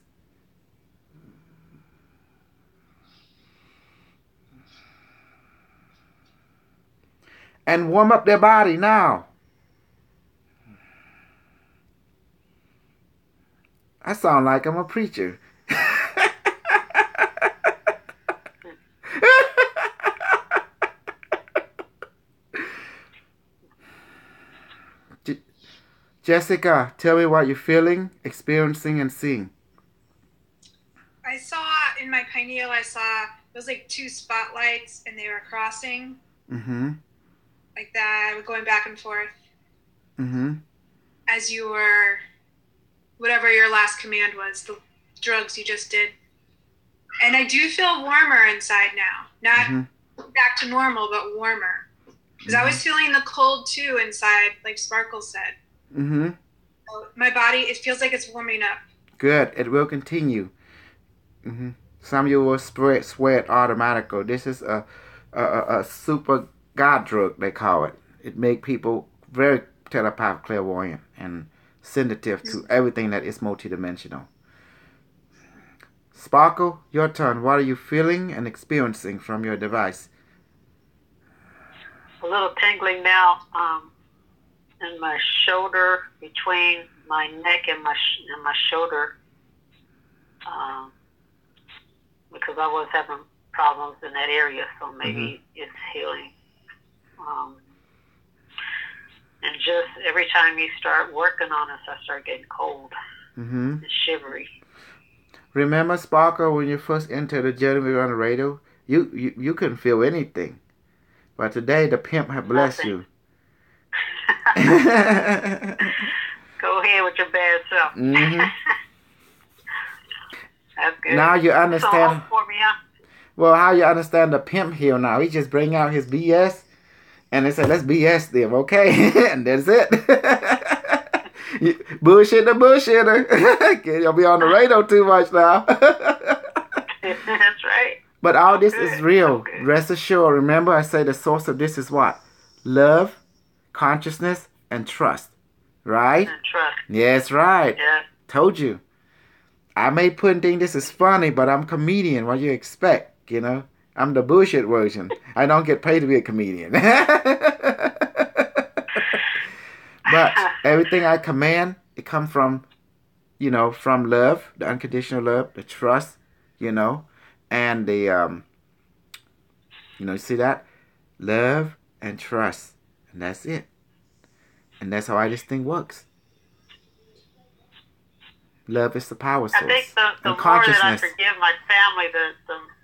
And warm up their body now. I sound like I'm a preacher. Jessica, tell me what you're feeling, experiencing, and seeing. I saw in my pineal, it was like two spotlights, and they were crossing. Like that, going back and forth. As you were, whatever your last command was, the drugs you just did. And I do feel warmer inside now. Not back to normal, but warmer. Because I was feeling the cold too inside, like Sparkle said. So my body, it feels like it's warming up. Good. It will continue. Some of you will sweat automatically. This is a super god drug, they call it. It make people very telepathic, clairvoyant, and sensitive to everything that is multidimensional. Sparkle, your turn. What are you feeling and experiencing from your device? A little tingling now in my shoulder, between my neck and my shoulder, because I was having problems in that area, so maybe it's healing. And just every time you start working on us, I start getting cold and shivery. Remember, Sparkle, when you first entered the journey we were on the radio, you couldn't feel anything. But today, the pimp has blessed you. Go ahead with your bad self. That's good. Now you understand. So for me, huh? Well, how you understand the pimp here now? He just bring out his BS, and they say, let's BS them, okay? And that's it. Bullshit the bullshitter. You'll be on the radio too much now. That's right. But all this is real. Rest assured. Remember, I say the source of this is what? Love, consciousness, and trust. Right? And trust. Yes, right. Yeah. Told you. I may think this is funny, but I'm a comedian. What do you expect? You know? I'm the bullshit version. I don't get paid to be a comedian. But everything I command, it comes from, from love, the unconditional love, the trust, and the, you see that? Love and trust. And that's it. And that's how this thing works. Love is the power source. I think the more that I forgive my family,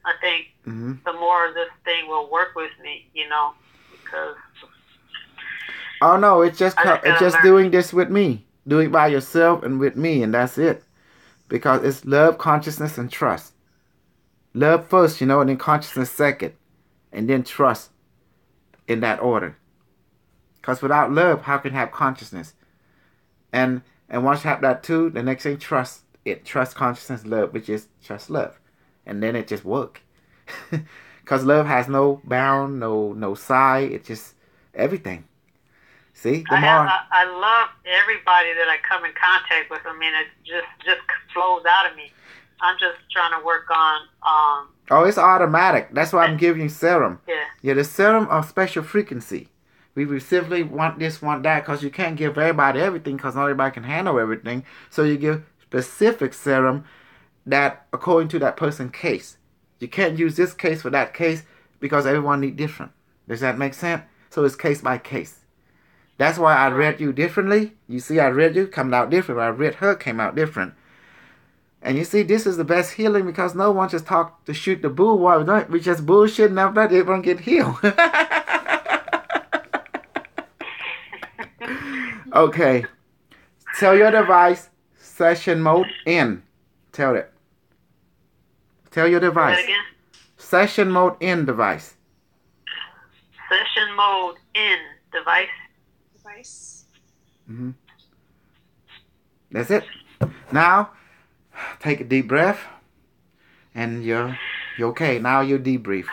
I think the more this thing will work with me, because... Oh no, it's just doing this with me. Do it by yourself and with me, and that's it. Because it's love, consciousness, and trust. Love first, and then consciousness second. And then trust in that order. Because without love, how can you have consciousness? And once you have that too, the next thing, trust. It trust, consciousness, love, which is just love. And then it just work. Because love has no bound, no side. It's just everything. See, I love everybody that I come in contact with. I mean, it just flows out of me. I'm just trying to work on. Oh, it's automatic. That's why I'm giving you serum. Yeah. Yeah, the serum of special frequency. We simply want this, want that, because you can't give everybody everything, because not everybody can handle everything. So you give specific serum that according to that person's case. You can't use this case for that case because everyone needs different. Does that make sense? So it's case by case. That's why I read you differently. You see, I read you, come out different. I read her, came out different. And you see, this is the best healing because no one just talk to shoot the bull. Why we just bullshit and after that everyone get healed. Okay. Tell your device, session mode in. Tell it. Tell your device. Session mode in device. Session mode in device. That's it. Now, take a deep breath, and you're okay. Now you debrief.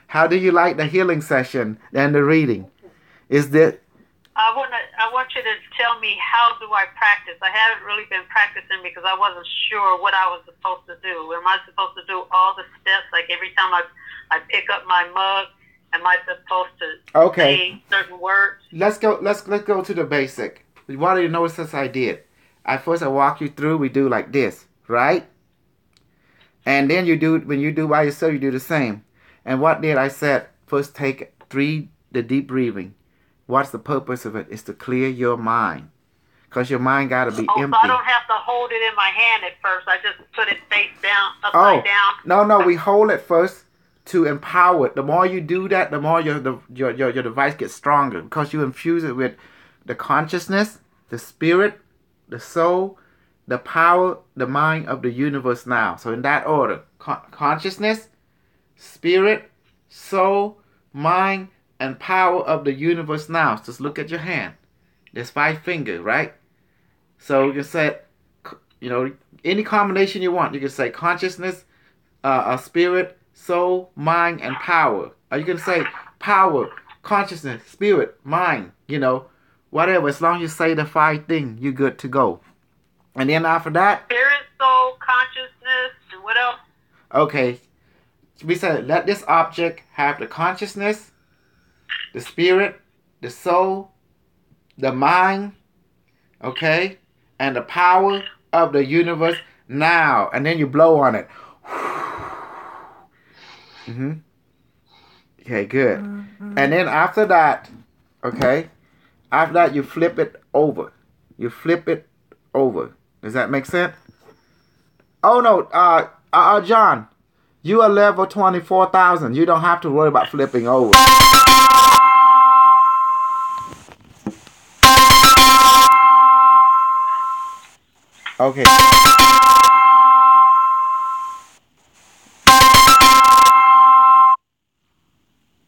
How do you like the healing session and the reading? Is that? I want you to tell me, how do I practice? I haven't really been practicing because I wasn't sure what I was supposed to do. Am I supposed to do all the steps? Like every time I pick up my mug, am I supposed to say certain words? Let's go to the basic. What do you notice as I did? I walk you through. We do like this, right? And then when you do by yourself, you do the same. And what did I said? First, take the deep breathing. What's the purpose of it? It's to clear your mind. Because your mind got to be empty. So I don't have to hold it in my hand at first. I just put it face down, upside down. No, we hold it first to empower it. The more you do that, the more your device gets stronger. Because you infuse it with the consciousness, the spirit, the soul, the power, the mind of the universe now. So in that order, consciousness, spirit, soul, mind, and power of the universe now. Just look at your hand. There's 5 fingers, right? So you can say, any combination you want. You can say consciousness, spirit, soul, mind, and power. Or you can say power, consciousness, spirit, mind, whatever. As long as you say the 5 things, you're good to go. And then after that, spirit, soul, consciousness, and what else? Okay. We said, let this object have the consciousness, the spirit, the soul, the mind, okay, and the power of the universe now. And then you blow on it. Okay, good. And then after that, Okay. After that, you flip it over. You flip it over. Does that make sense? Oh no, John, you are level 24,000. You don't have to worry about flipping over. Okay.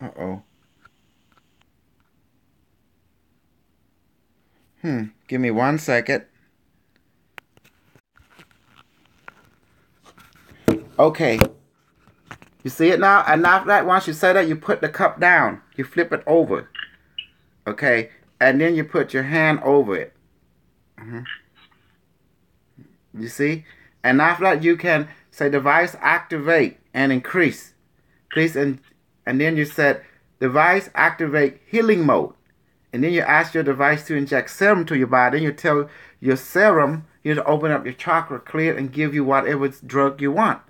Uh-oh. Give me 1 second. Okay. You see it now? And after that, once you say that, you put the cup down. You flip it over. Okay? And then you put your hand over it. You see? And after that, you can say device activate and increase. Please, and then you said device activate healing mode. And then you ask your device to inject serum to your body. Then you tell your serum to open up your chakra, clear it, and give you whatever drug you want.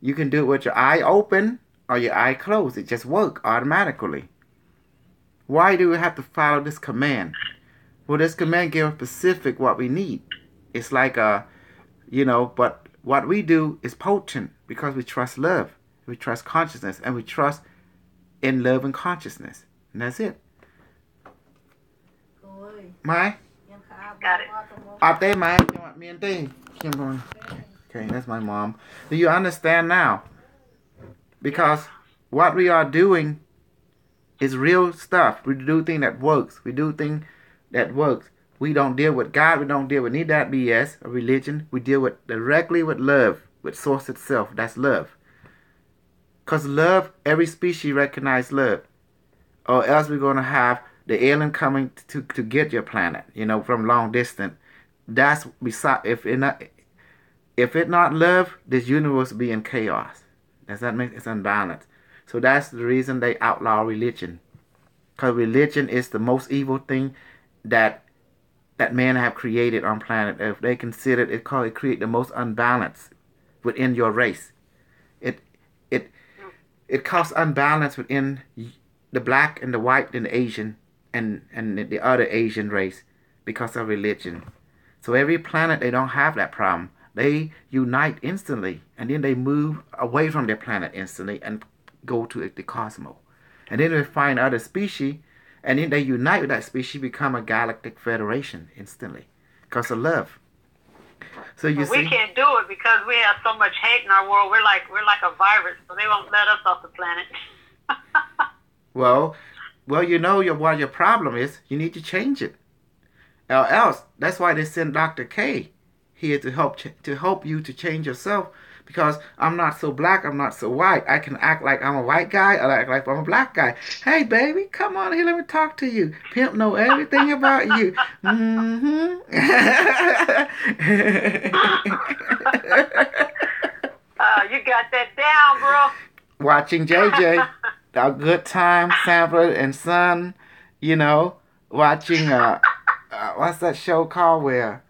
You can do it with your eye open or your eye closed. It just works automatically. Why do we have to follow this command? Well, this command gives us specific what we need. It's like but what we do is potent because we trust love, we trust consciousness, and we trust in love and consciousness. And that's it. Mai? Got it. Ate Mai, me and Dave. Okay, that's my mom. Do you understand now? Because what we are doing is real stuff. We do things that works. We do things that works. We don't deal with God. We don't deal with any of that BS or religion. We deal with directly with love, with source itself. That's love. Because love, every species recognize love. Or else we're going to have the alien coming to get your planet, from long distance. That's beside, if it not love, this universe will be in chaos. Does that make it's unbalanced? So that's the reason they outlaw religion. Because religion is the most evil thing that man have created on planet Earth. They consider it create the most unbalance within your race. It causes unbalance within the black and the white and the Asian and the other Asian race because of religion. So every planet, they don't have that problem. They unite instantly, and then they move away from their planet instantly and go to the cosmos. And then they find other species, and then they unite with that species, become a galactic federation instantly because of love. So you see, we can't do it because we have so much hate in our world. We're like a virus, so they won't let us off the planet. well, what your problem is. You need to change it, or else. That's why they send Dr. K here to help you to change yourself. Because I'm not so black, I'm not so white. I can act like I'm a white guy, or act like I'm a black guy. Hey, baby, come on here, let me talk to you. Pimp know everything about you. You got that down, bro. Watching JJ, a good time, Sampler and Son, watching, what's that show called where,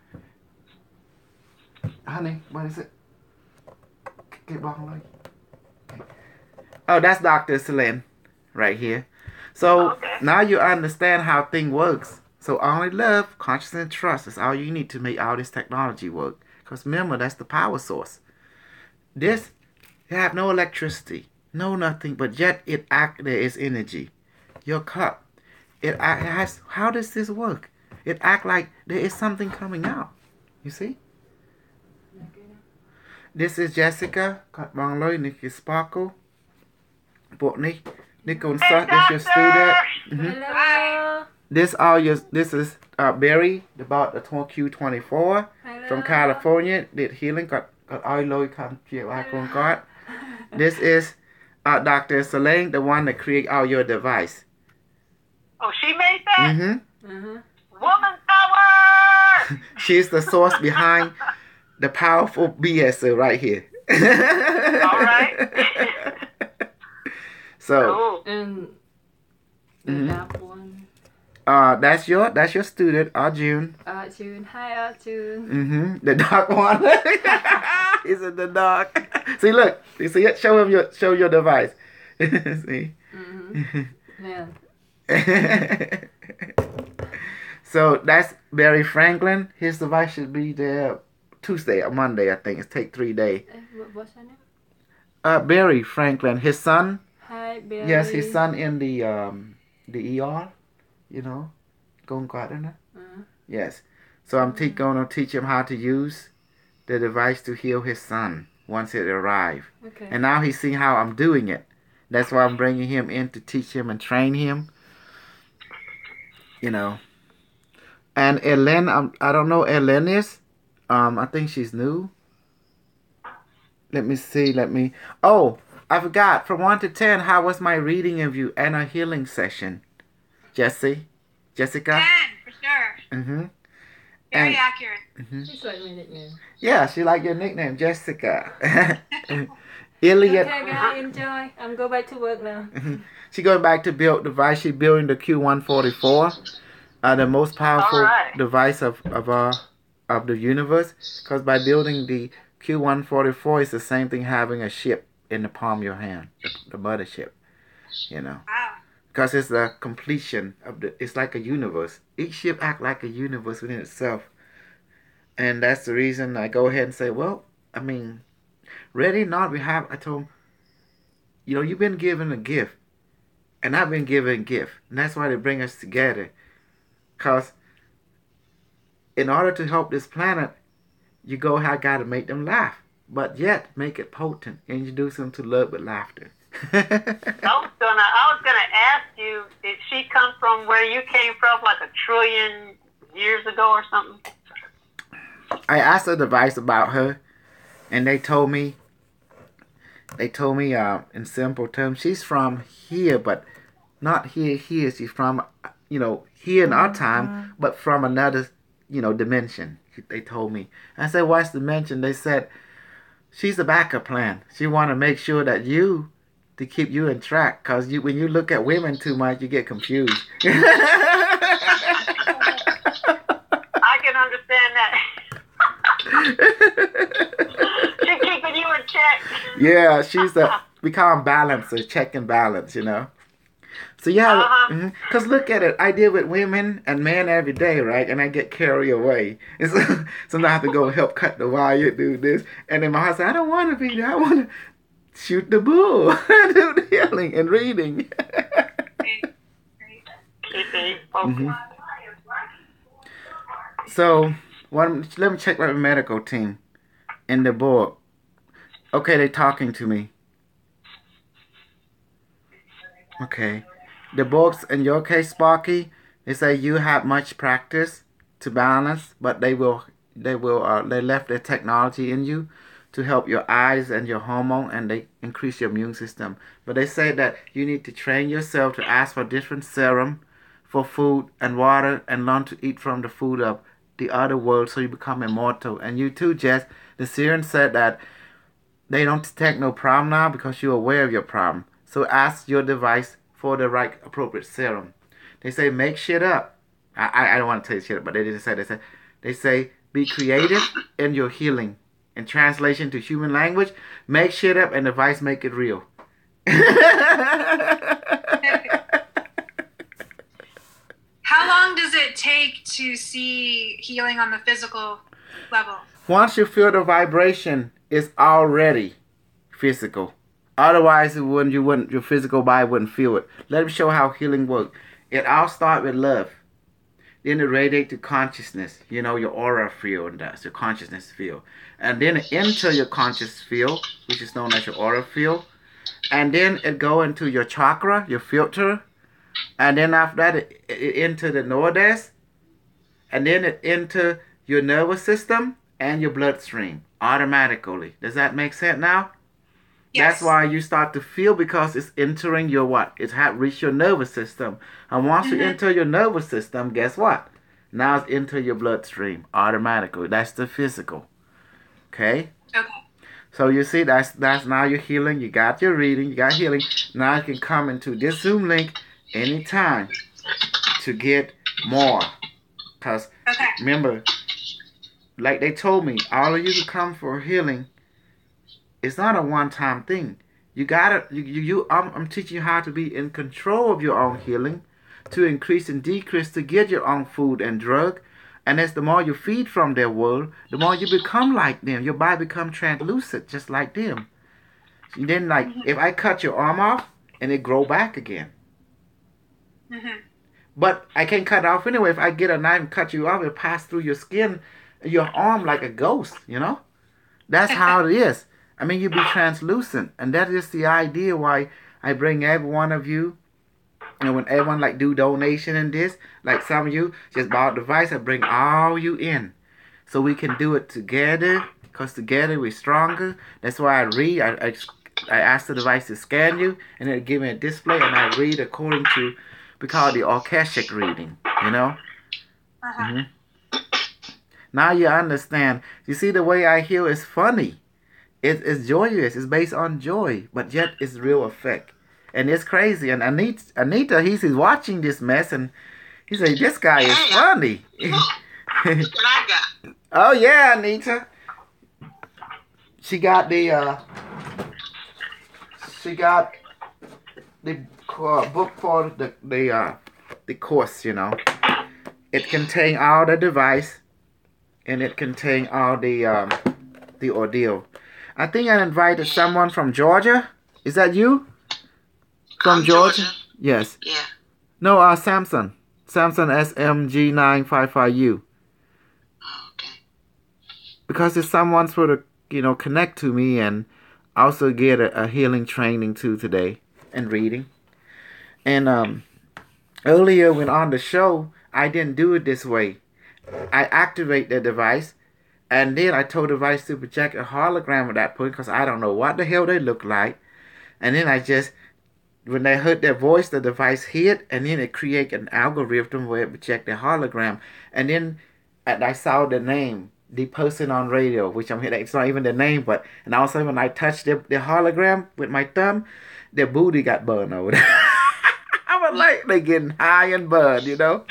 honey, what is it? Oh, that's Dr. Celine right here. So now you understand how thing works. So only love, consciousness, and trust is all you need to make all this technology work. Because remember, that's the power source. This, you have no electricity, no nothing, but yet there is energy. Your cup, how does this work? It act like there is something coming out. You see? This is Jessica, Nikki Sparkle. Nick on start, this your student. Hello. This is Barry, about the Q24 from California, did healing, got oil come here. This is Dr. Selene, the one that create all your device. Oh, she made that? Mm-hmm. Woman power! She's the source behind the powerful BS right here. All right. So, cool. And that one. That's your student, Arjun. Arjun, hi Arjun. Mm-hmm. The dark one. He's in the dark. See, look. You see it? Show your device. See. Mm-hmm. Yeah. So that's Barry Franklin. His device should be there Tuesday or Monday, I think. It take 3 days. What's her name? Barry Franklin, his son. Hi, Barry. Yes, his son in the ER. You know, going gardener. Yes. So I'm gonna teach him how to use the device to heal his son once it arrives. Okay. And now he's seeing how I'm doing it. That's why I'm bringing him in to teach him and train him. You know. And Ellen, I don't know Ellen is. I think she's new. Let me see. Oh, I forgot. From 1 to 10, how was my reading of you and a healing session? Jessica? 10, for sure. Mm-hmm. Very accurate. Mm-hmm. She's like my nickname. Yeah, she like your nickname, Jessica. Elliot. Okay, guys, enjoy. I'm going back to work now. She going back to build device. She building the Q144, the most powerful device of the universe. Because by building the Q144, it's the same thing having a ship in the palm of your hand, the mothership. You know. Wow. Because it's the completion of it's like a universe. Each ship act like a universe within itself. And that's the reason I go ahead and say, well, I mean, ready or not, I told him, you know, you've been given a gift. And I've been given a gift. And that's why they bring us together. Because in order to help this planet, you got to make them laugh. But yet, make it potent. Introduce them to love with laughter. I was gonna ask you, did she come from where you came from, like 1 trillion years ago or something? I asked the device about her, and they told me in simple terms, she's from here, but not here. She's from, here in our time, but from another, dimension. They told me. I said, what's dimension? They said, she's a backup plan. She want to make sure that to keep you in track, because when you look at women too much, you get confused. I can understand that. She's keeping you in check. Yeah, we call them balancer, check and balance, So yeah, because look at it. I deal with women and men every day, right? And I get carried away. And so I have to go help cut the wire, do this. And then my husband said, I don't want to be there. I want to shoot the bull, do the healing and reading. So, let me check with the medical team in the board. Okay, they're talking to me. Okay. The books, in your case, Sparky, they say you have much practice to balance, but they left their technology in you to help your eyes and your hormone, and they increase your immune system. But they say that you need to train yourself to ask for different serum for food and water, and learn to eat from the food of the other world, so you become immortal. And you too, Jess. The serum said that they don't detect no problem now because you're aware of your problem. So ask your device for the right appropriate serum. They say make shit up. I don't want to tell you shit up, but they say be creative in your healing. In translation to human language, make shit up and the device make it real. How long does it take to see healing on the physical level? Once you feel the vibration, it's already physical. Otherwise, your physical body wouldn't feel it. Let me show how healing works. It all starts with love. Then it radiates to consciousness. Your aura field does, your consciousness field. And then it enter your conscious field, which is known as your aura field. And then it go into your chakra, your filter. And then after that, it enter the nordis. And then it enter your nervous system and your bloodstream automatically. Does that make sense now? Yes. That's why you start to feel, because it's entering your what? It has reached your nervous system. And once you enter your nervous system, guess what? Now it's enter your bloodstream automatically. That's the physical. Okay? Okay. So you see, that's now you're healing. You got your reading. You got healing. Now you can come into this Zoom link anytime to get more. Because remember, like they told me, all of you who come for healing, it's not a one-time thing. You gotta, I'm teaching you how to be in control of your own healing, to increase and decrease to get your own food and drug. And as the more you feed from their world, the more you become like them. Your body become translucent, just like them. And then, like, if I cut your arm off, and it grow back again. But I can cut it off anyway. If I get a knife and cut you off, it pass through your skin, your arm like a ghost, you know? That's how it is. I mean, you be translucent. And that is the idea why I bring every one of you. And when everyone like do donation in this, like some of you just bought a device, I bring all you in. So we can do it together. Because together we're stronger. That's why I read. I ask the device to scan you. And it'll give me a display. And I read according to, we call it the Akashic reading. You know? Now you understand. You see, the way I heal is funny. It's joyous. It's based on joy. But yet it's real effect. And it's crazy. And Anita, he's watching this mess. And he said, this guy is funny. Look what I got. Oh, yeah, Anita. She got the book for the course, you know. It contains all the device. And it contains all the ordeal. I think I invited someone from Georgia. Is that you? From Georgia? Yes. Yeah. No, Samsung. Samsung SMG955U. Oh, okay. Because if someone's supposed to, connect to me and also get a healing training too today and reading. And earlier when on the show, I didn't do it this way. I activate the device, and then I told the device to project a hologram at that point because I don't know what the hell they look like. And then when they heard their voice, the device hit, and then it create an algorithm where it project the hologram. And then I saw the name, the person on radio, which it's not even the name, and also when I touched the hologram with my thumb, their booty got burned over there. I was like, they getting high and burned, you know?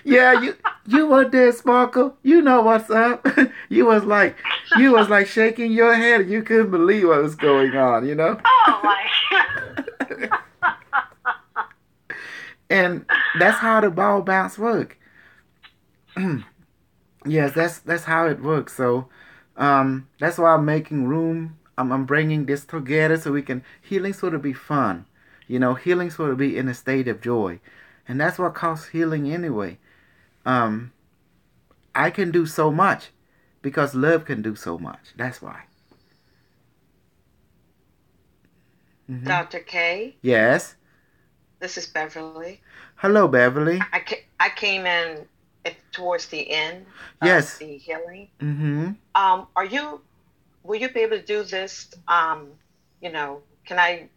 Yeah, you were there, Sparkle. You know what's up. You was like shaking your head. You couldn't believe what was going on, you know. Oh my God. And that's how the ball bounce work. Yes, that's how it works. So, that's why I'm making room. I'm bringing this together so we can healing sort of be fun. Healing sort of be in a state of joy. And that's what causes healing anyway. I can do so much because love can do so much. That's why. Mm-hmm. Dr. K? Yes? This is Beverly. Hello, Beverly. I came in towards the end yes. of the healing. Mm-hmm. Will you be able to do this, can I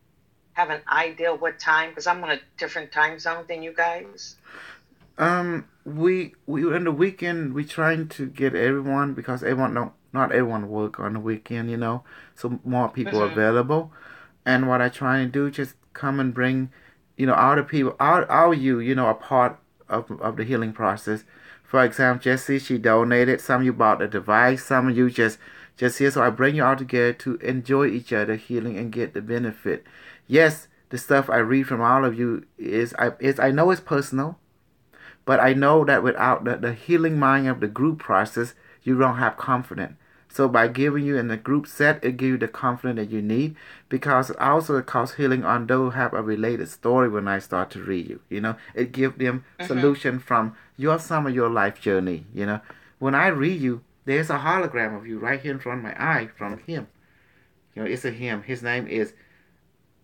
have an idea what time? Because I'm on a different time zone than you guys. We in the weekend we trying to get everyone because not everyone work on the weekend, so more people available. And what I try to do just come and bring, all the people, all you, a part of the healing process. For example, Jessie, she donated. Some of you bought a device. Some of you just here. So I bring you all together to enjoy each other healing and get the benefit. Yes, the stuff I read from all of you I know it's personal, but I know that without the healing mind of the group process, you don't have confidence. So by giving you in the group set, it gives you the confidence that you need, because also it causes healing on those who have a related story when I start to read you. It gives them solution from some of your life journey. When I read you, there's a hologram of you right here in front of my eye from him. It's a him. His name is,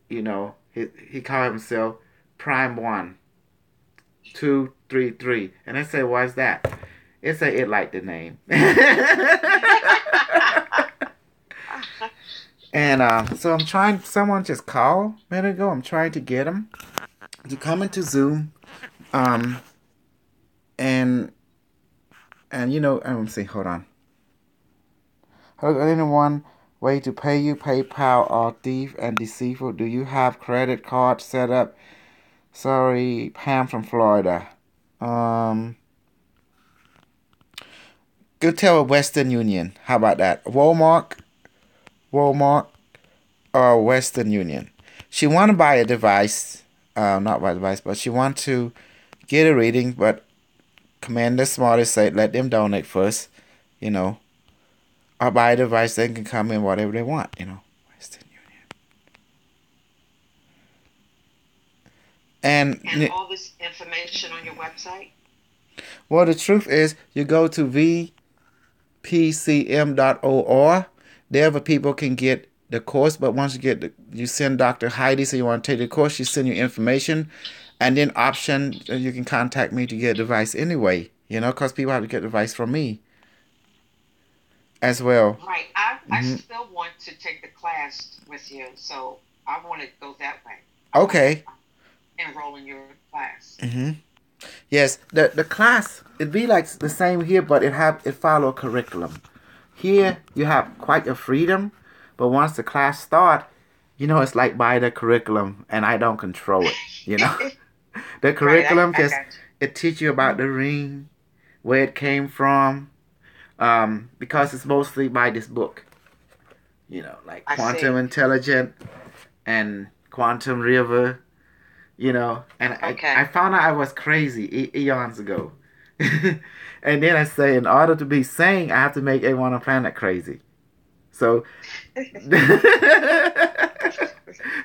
he called himself Prime 1, 2, 3, 3. And I say, why's that? It like the name. And so I'm trying, someone just called a minute ago. I'm trying to get him to come into Zoom. And I'm saying, hold on. Anyone way to pay you, PayPal or thief and deceitful? Do you have credit card set up? Sorry, Pam from Florida. Go tell Western Union. How about that? Walmart. or Western Union. She want to buy a device, not buy a device, but she want to get a reading, but Commander Smarty said let them donate first, you know, or buy a device. They can come in whatever they want, you know. Western Union. And all this information on your website? Well, the truth is, you go to vpcm.org. There, the people can get the course, but once you send Dr. Heidi, so you want to take the course, she send you information, and then option, you can contact me to get a device anyway, you know, because people have to get advice from me as well. Right. I still want to take the class with you, so I want to go that way. Okay. Enroll in your class. Yes, the class, it'd be like the same here, but it follow a curriculum. Here you have quite a freedom, but once the class start, you know, it's like by the curriculum, and I don't control it, you know. The curriculum right, it teach you about the ring, where it came from, because it's mostly by this book, you know, like Quantum Intelligent and Quantum River, you know, and I found out I was crazy eons ago. And then I say, in order to be sane, I have to make everyone on the planet crazy. So,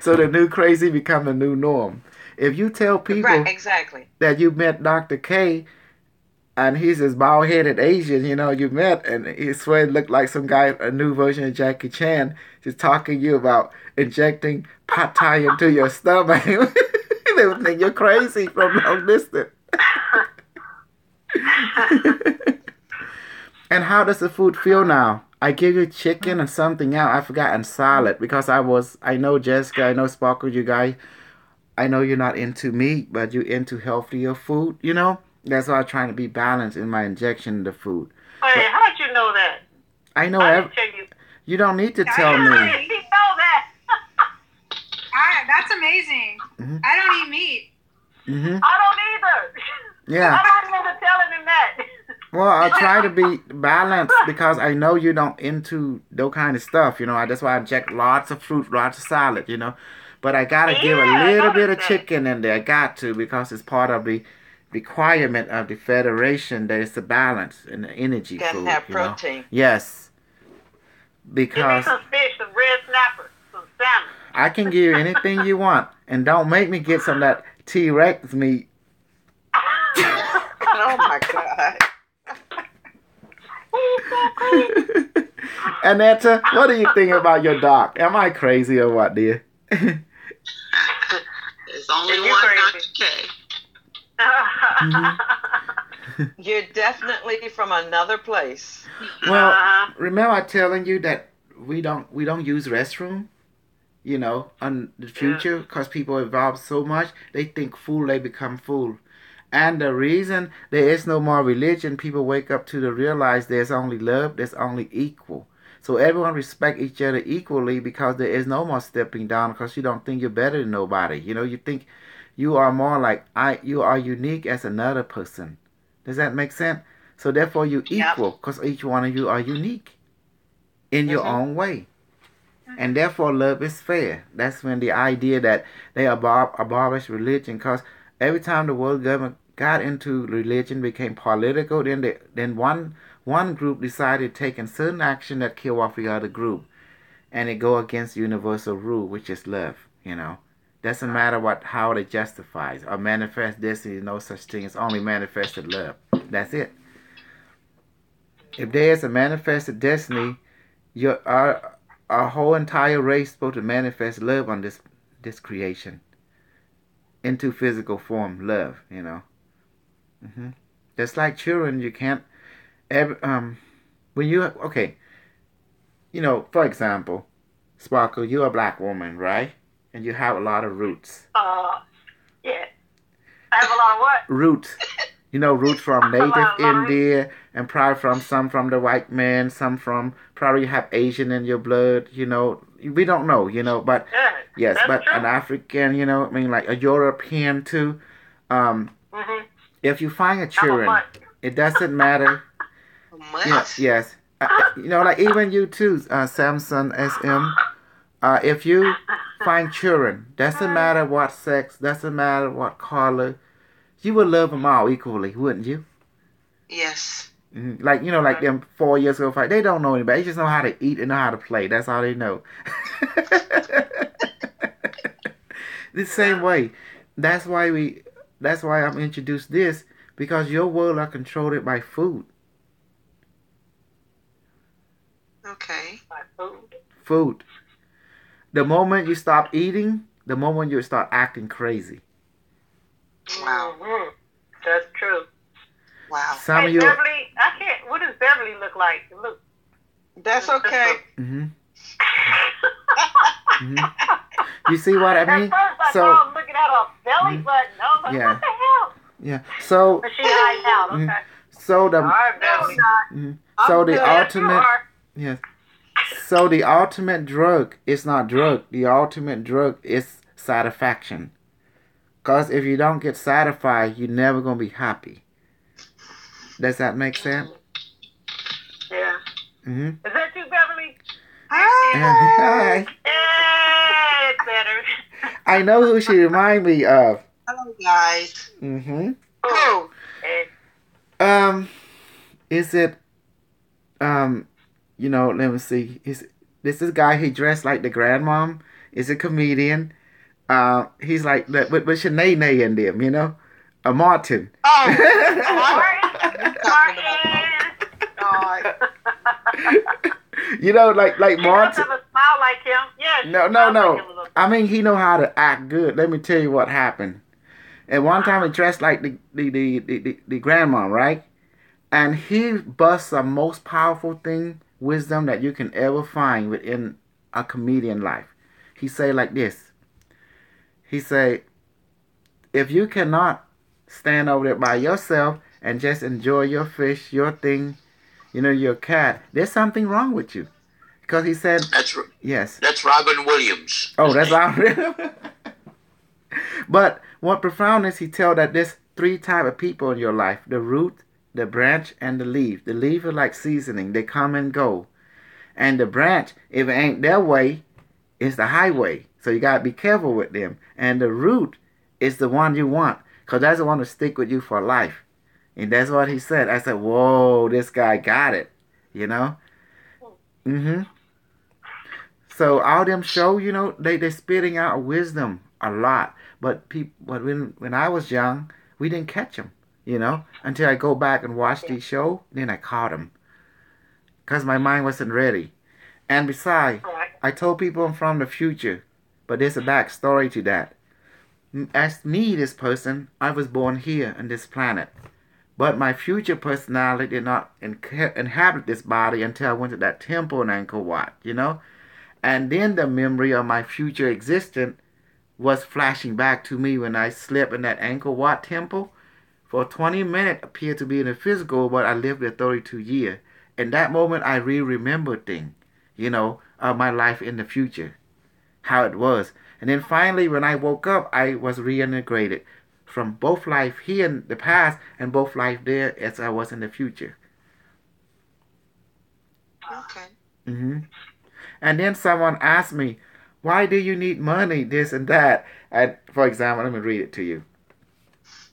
so the new crazy become the new norm. If you tell people that you met Dr. K, and he's this bald-headed Asian, you know, you met, and he swear it looked like some guy, a new version of Jackie Chan, just talking to you about injecting pad thai into your stomach. They would think you're crazy from long distance. And how does the food feel now? I give you chicken and something else. I forgot, and salad, because I know Jessica, I know Sparkle, you guys, I know you're not into meat, but you're into healthier food, you know? That's why I'm trying to be balanced in my injection of the food. Hey, how'd you know that? I know you don't need to tell me. You know that. That's amazing. I don't eat meat. I don't either. Yeah. I don't remember telling him that. Well, I try to be balanced because I know you don't into those kind of stuff, you know. That's why I inject lots of fruit, lots of salad, you know. But I gotta give a little bit of chicken in there. I got to, because it's part of the requirement of the Federation. There's a balance in the energy food. Have protein. Know? Yes. Because give me some fish, some red snapper, some salmon. I can give you anything you want, and don't make me get some of that T-Rex meat. Oh my God. Annetta, what do you think about your doc? Am I crazy or what, dear? There's only one Dr. K. You're definitely from another place. Well, remember I telling you that we don't use restroom, you know, in the future, because people evolve so much, they think fool, they become fool. And the reason there is no more religion, people wake up to realize there's only love, there's only equal. So everyone respect each other equally, because there is no more stepping down, because you don't think you're better than nobody. You know, you think you are more like you are unique as another person. Does that make sense? So therefore you equal, because each one of you are unique in your own way. And therefore love is fair. That's when the idea that they abolish religion, because every time the world government got into religion, became political, then one group decided taking certain action that kill off the other group, and it go against universal rule, which is love. You know, doesn't matter how it justifies or manifest destiny. No such thing. It's only manifested love. That's it. If there is a manifested destiny, our whole entire race is supposed to manifest love on this creation into physical form. Love, you know. Just like children, you can't when you you know, for example, Sparkle, you're a black woman, right? And you have a lot of roots. Yeah. I have a lot of what? Roots. You know, roots from native India, and probably some from the white man, some from, probably you have Asian in your blood, you know. We don't know, you know, but yes, but true. An African, you know, I mean, like a European too. If you find a children, it doesn't matter. Yes. You know, like even you too, Samson SM. If you find children, doesn't matter what sex, doesn't matter what color, you would love them all equally, wouldn't you? Yes. Like, like them 4 years ago fight, they don't know anybody. They just know how to eat and know how to play. That's all they know. The same way. That's why I'm introduced this, because your world are controlled by food. Okay. My food. Food. The moment you stop eating, the moment you start acting crazy. Wow. Mm-hmm. That's true. Wow. Some Hey, of you. Beverly, I can't. What does Beverly look like? Look. That's okay. You see what I mean? At first I So thought I was looking at her belly button. I was like, Yeah. what the hell? yeah. So But she hiding out. Okay. so the All right, Beverly. so the good. Yes, you ultimate are. yes. So the ultimate drug is not drug. The ultimate drug is satisfaction. Cause if you don't get satisfied, you're never gonna be happy. Does that make sense? Yeah. Mm-hmm. Is that you, Beverly? Hi. Yeah, it's better. I know who she remind me of. Hello, guys. Mm-hmm. Who? Um, is it let me see. This guy, he dressed like the grandmom, is a comedian. He's like that with Shanae in them, a Martin. Oh, Martin. like He does Martin. have a smile like him. Yeah. No. Like I mean, he know how to act good. Let me tell you what happened. At one time, he dressed like the grandma, right? And he busts the most powerful wisdom that you can ever find within a comedian life. He say like this. He say, if you cannot stand over there by yourself and just enjoy your fish, your thing, your cat, there's something wrong with you. Because he said, yes. That's Robin Williams. Oh, that's Robin. But what profound is, he tell that there's three type of people in your life: the root, the branch, and the leaf. The leaf is like seasoning; they come and go. And the branch, if it ain't their way, is the highway. So you gotta be careful with them. And the root is the one you want, cause that's the one to stick with you for life. And that's what he said. I said, "Whoa, this guy got it," Mm-hmm. So all them show, they spitting out wisdom a lot. But when I was young, we didn't catch them, until I go back and watch these show. Then I caught them, cause my mind wasn't ready. And besides, I told people I'm from the future, but there's a backstory to that. As me, this person, I was born here on this planet. But my future personality did not inhabit this body until I went to that temple in Angkor Wat. And then the memory of my future existence was flashing back to me when I slept in that Angkor Wat temple. For 20 minutes appeared to be in the physical, but I lived there 32 years. In that moment, I remembered things, of my life in the future, how it was. And then finally, when I woke up, I was reintegrated from both life here in the past and both life there as I was in the future. Okay. Mm-hmm. And then someone asked me, why do you need money, this and that? And for example, let me read it to you.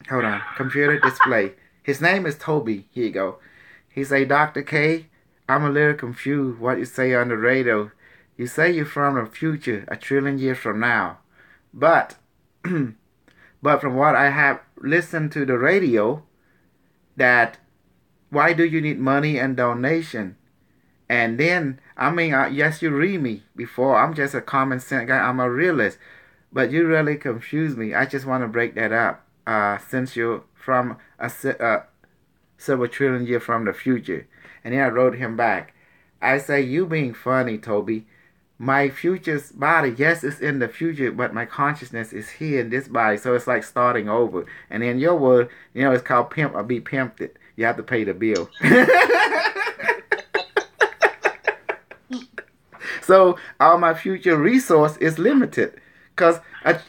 Hold on. Computer display. His name is Toby. Here you go. He say, Dr. K, I'm a little confused what you say on the radio. You say you're from the future, 1 trillion years from now. But but from what I have listened to the radio, that why do you need money and donation? And then, yes, you read me before. I'm just a common sense guy. I'm a realist. But you really confuse me. I just want to break that up. Since you're from several trillion years from the future. And then I wrote him back. I say, you being funny, Toby. My future's body, yes, it's in the future, but my consciousness is here in this body. So it's like starting over. And in your word, it's called pimp or be pimped. You have to pay the bill. So all my future resource is limited. Because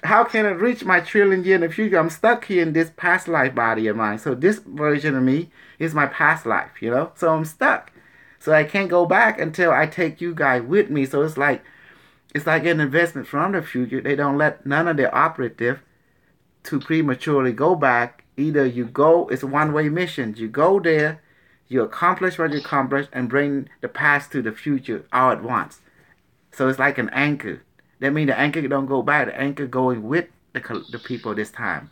how can I reach my trillion year in the future? I'm stuck here in this past life body of mine. So this version of me is my past life, So I'm stuck. So I can't go back until I take you guys with me. So it's like It's like an investment from the future. They don't let none of their operative to prematurely go back. Either you go, it's a one-way mission. You go there, you accomplish what you accomplish, and bring the past to the future all at once. So it's like an anchor. That means the anchor don't go back. The anchor going with the people this time.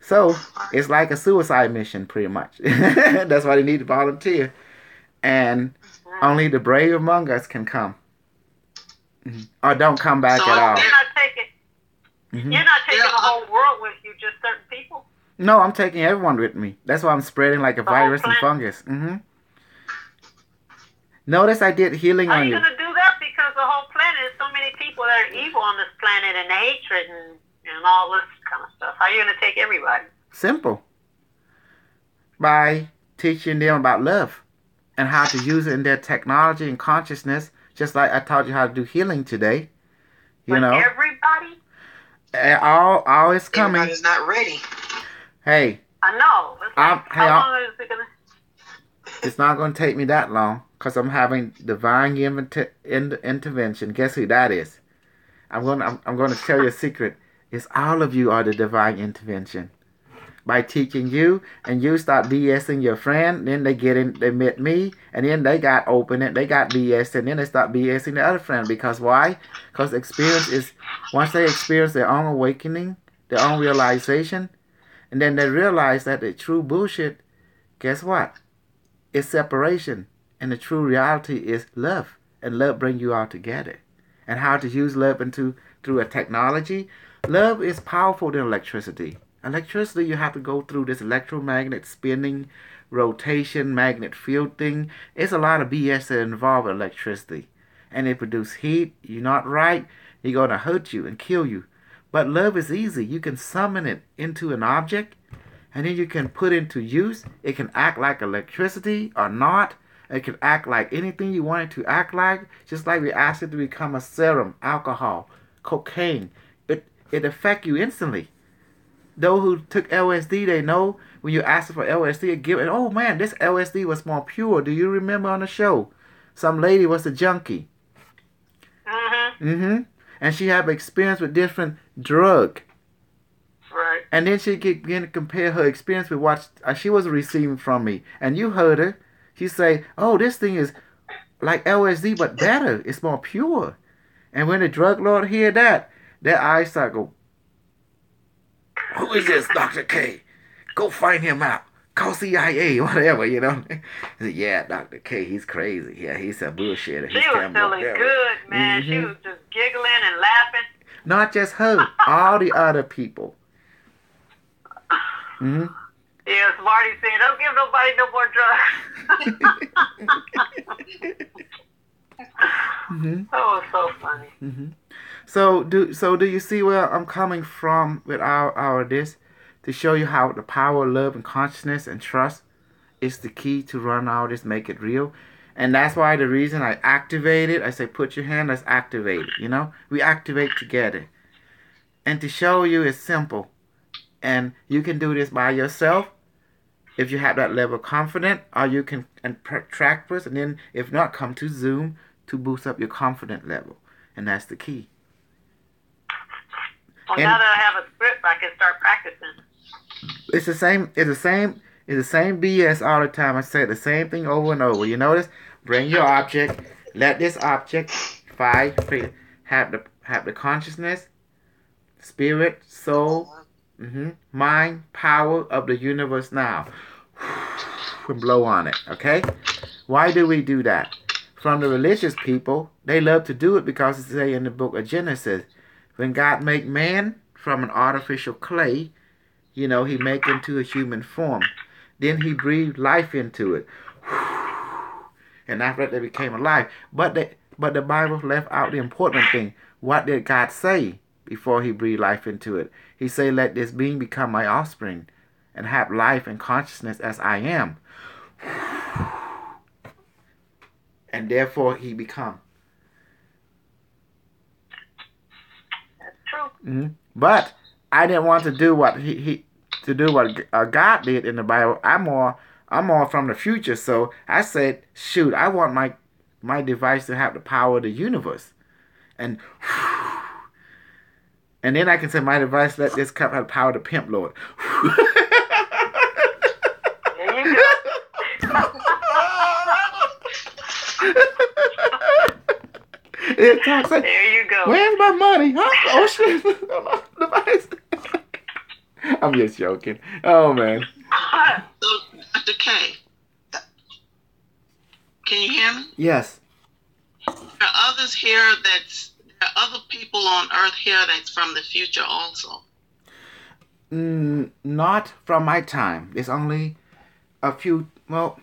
So it's like a suicide mission, pretty much. That's why they need to volunteer. And only the brave among us can come. Or don't come back at all. You're not taking the whole world with you, just certain people? No, I'm taking everyone with me. That's why I'm spreading like a virus and fungus. Notice I did healing on you. How are you going to do that? Because the whole planet, there's so many people that are evil on this planet and hatred and all this kind of stuff. How are you going to take everybody? Simple. By teaching them about love and how to use it in their technology and consciousness, just like I taught you how to do healing today. You know, everybody? All is coming. Everybody's not ready. Hey. I know. How long is it going to... It's not going to take me that long because I'm having divine intervention. Guess who that is? I'm going to tell you a secret. It's all of you are the divine intervention. By teaching you, and you start BSing your friend, then they met me, and then they got open and they got BS, and then they start BSing the other friend. Because why? Because experience is, once they experience their own awakening, their own realization, and then they realize that the true bullshit, guess what? It's separation. And the true reality is love. And love brings you all together. And how to use love through a technology. Love is powerful than electricity. Electricity, you have to go through this electromagnet spinning, rotation, magnet field thing. It's a lot of BS that involve electricity. And it produces heat. You're not right. You're going to hurt you and kill you. But love is easy. You can summon it into an object. And then you can put into use. It can act like electricity or not. It can act like anything you want it to act like. Just like we asked it to become a serum, alcohol, cocaine. It affects you instantly. Those who took LSD, they know when you ask for LSD, oh man, this LSD was more pure. Do you remember on the show? Some lady was a junkie. And she had experience with different drug. Right. And then she began to compare her experience with what she was receiving from me. And you heard her. She say, oh, this thing is like LSD, but better. It's more pure. And when the drug lord hear that, their eyes start go, who is this Dr. K? Go find him out. Call CIA, whatever, you know. I said, yeah, Dr. K, he's crazy. Yeah, he's a bullshitter. She was feeling good, man. She was just giggling and laughing. Not just her, all the other people. Yes, Marty said, don't give nobody no more drugs. That was so funny. So do you see where I'm coming from with our this? To show you how the power of love and consciousness and trust is the key to run all this, make it real. And that's why the reason I activate it, I say put your hand, let's activate it, you know? We activate together. And to show you it's simple. And you can do this by yourself if you have that level of confidence, or you can track first, and then if not, come to Zoom to boost up your confidence level. And that's the key. Well, now that I have a script, I can start practicing. It's the same BS all the time. I say the same thing over and over. You notice? Bring your object. Let this object have the consciousness, spirit, soul, mind, power of the universe now. And blow on it. Okay? Why do we do that? From the religious people, they love to do it because it says in the book of Genesis, when God made man from an artificial clay, you know, he made into a human form. Then he breathed life into it. And after that, they became alive. But the Bible left out the important thing. What did God say before he breathed life into it? He said, let this being become my offspring and have life and consciousness as I am. And therefore, he become. That's true. But I didn't want to do what what God did in the Bible. I'm more from the future, so I said, shoot, I want my device to have the power of the universe. and and then I can say my device let this cup have power to pimp Lord. There you go. It talks like, There you go. where's my money? Huh? Oh shit! Device. I'm just joking. Oh man. So, Dr. K, can you hear me? Yes. There are others here there are other people on Earth here that's from the future also. Not from my time. There's only a few. Well,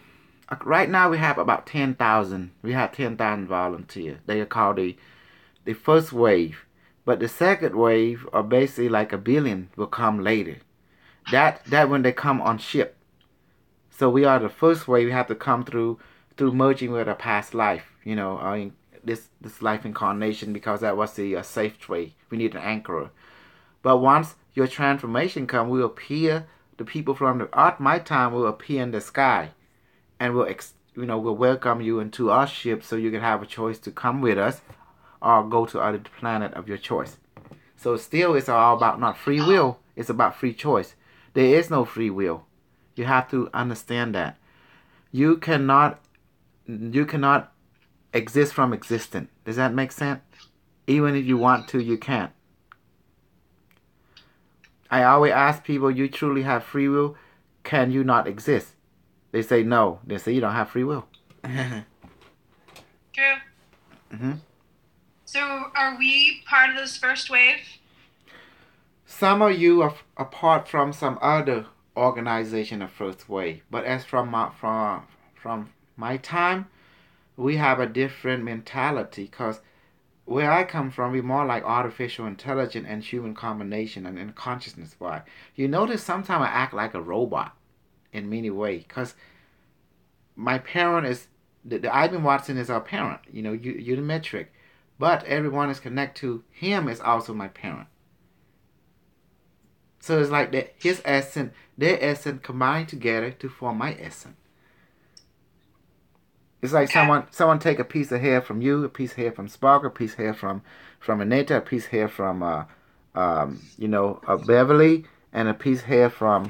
right now we have about 10,000. We have 10,000 volunteers. They are called the first wave. But the second wave, or basically like a billion, will come later. That when they come on ship. So we are the first wave. We have to come through merging with a past life. This life incarnation, because that was the safe way. We need an anchor. But once your transformation comes, we appear. The people from the earth, my time, will appear in the sky, and we'll welcome you into our ship, so you can have a choice to come with us, or go to other planet of your choice. So still, it's all about not free will. It's about free choice. There is no free will. You have to understand that. You cannot exist from existence. Does that make sense? Even if you want to, you can't. I always ask people, you truly have free will? Can you not exist? They say no. They say you don't have free will. True. Mm-hmm. So are we part of this first wave? Some of you are apart from some other organization of first wave, but as from my time, we have a different mentality, because where I come from, we're more like artificial intelligence and human combination and consciousness. Why? You notice sometimes I act like a robot in many ways, because my parent is the Ivan Watson is our parent. You're the metric, but everyone is connected to him is also my parent. So it's like that his essence, their essence combined together to form my essence. It's like someone take a piece of hair from you, a piece of hair from Spark, a piece of hair from Anita, a piece of hair from Beverly, and a piece of hair from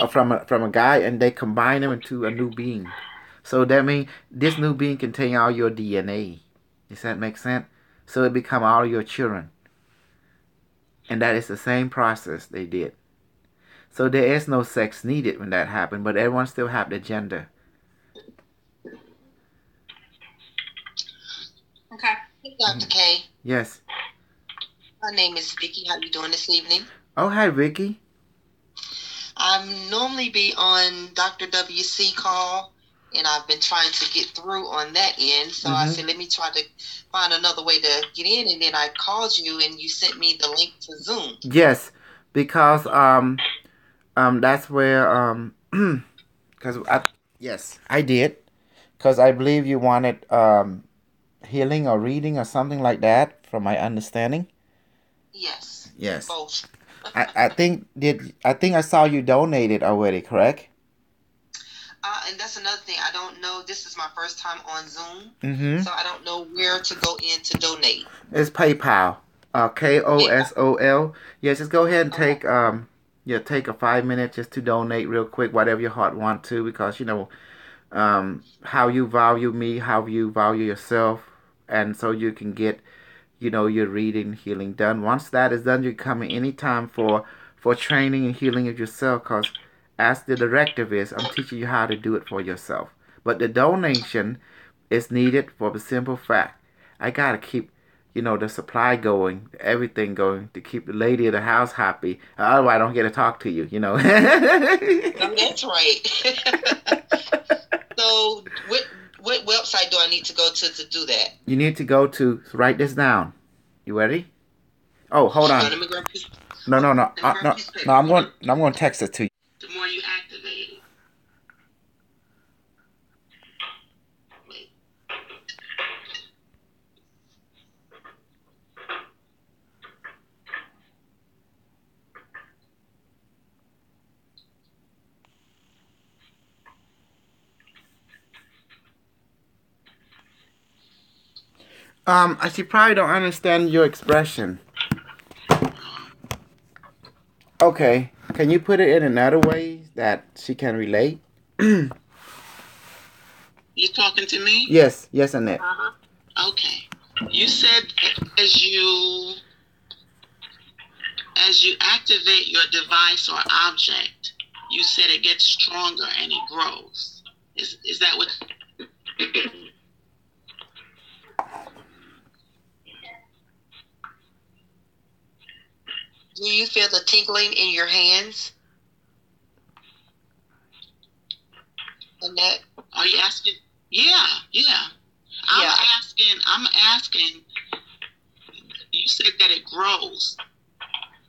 from a guy, and they combine them into a new being. So that means this new being contain all your DNA. Does that make sense? So it become all your children. And that is the same process they did. So there is no sex needed when that happened, but everyone still have the gender. Okay. Hey, Dr. K. Yes. My name is Vicky. How you doing this evening? Oh, hi, Vicky. I normally be on Dr. WC call, and I've been trying to get through on that end. So I said, let me try to find another way to get in, and then I called you, and you sent me the link to Zoom. Yes, because that's where because yes, I did, because I believe you wanted healing or reading or something like that, from my understanding. Yes. Yes. Both. I think I saw you donated already, correct? And that's another thing. I don't know. This is my first time on Zoom, Mm-hmm. so I don't know where to go in to donate. It's PayPal. KOSOL. Yes, just go ahead and take take a 5 minute just to donate real quick, whatever your heart want to, because how you value me, how you value yourself, and so you can get your reading healing done. Once that is done, you come in anytime for training and healing of yourself, because as the directive is, I'm teaching you how to do it for yourself. But the donation is needed for the simple fact I gotta keep the supply going, everything going, to keep the lady of the house happy. Otherwise I don't get to talk to you. Oh, that's right. So what website do I need to go to do that? You need to go to, write this down. You ready? Oh, hold on. Let me grab this. No. No, I'm going to text it to you. The more you activate it. Wait. She probably don't understand your expression. Okay, can you put it in another way that she can relate? You talking to me? Yes, Annette. Okay. You said as you activate your device or object, you said it gets stronger and it grows. Is that what? Do you feel the tingling in your hands? Annette? Are you asking? Yeah. I'm asking. You said that it grows.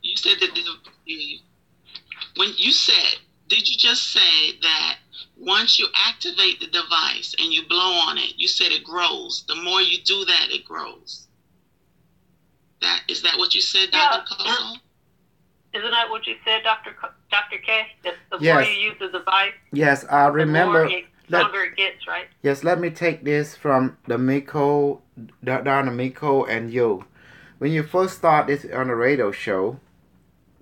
You said that when you said, did you just say that once you activate the device and you blow on it, you said it grows. The more you do that, it grows. Is that what you said, Dr. Coso? Isn't that what you said, Dr. K? That the Yes. more you use the device, yes, I remember. the stronger it gets, right? Yes, let me take this from the Miko, down to Miko and you. When you first start this on the radio show,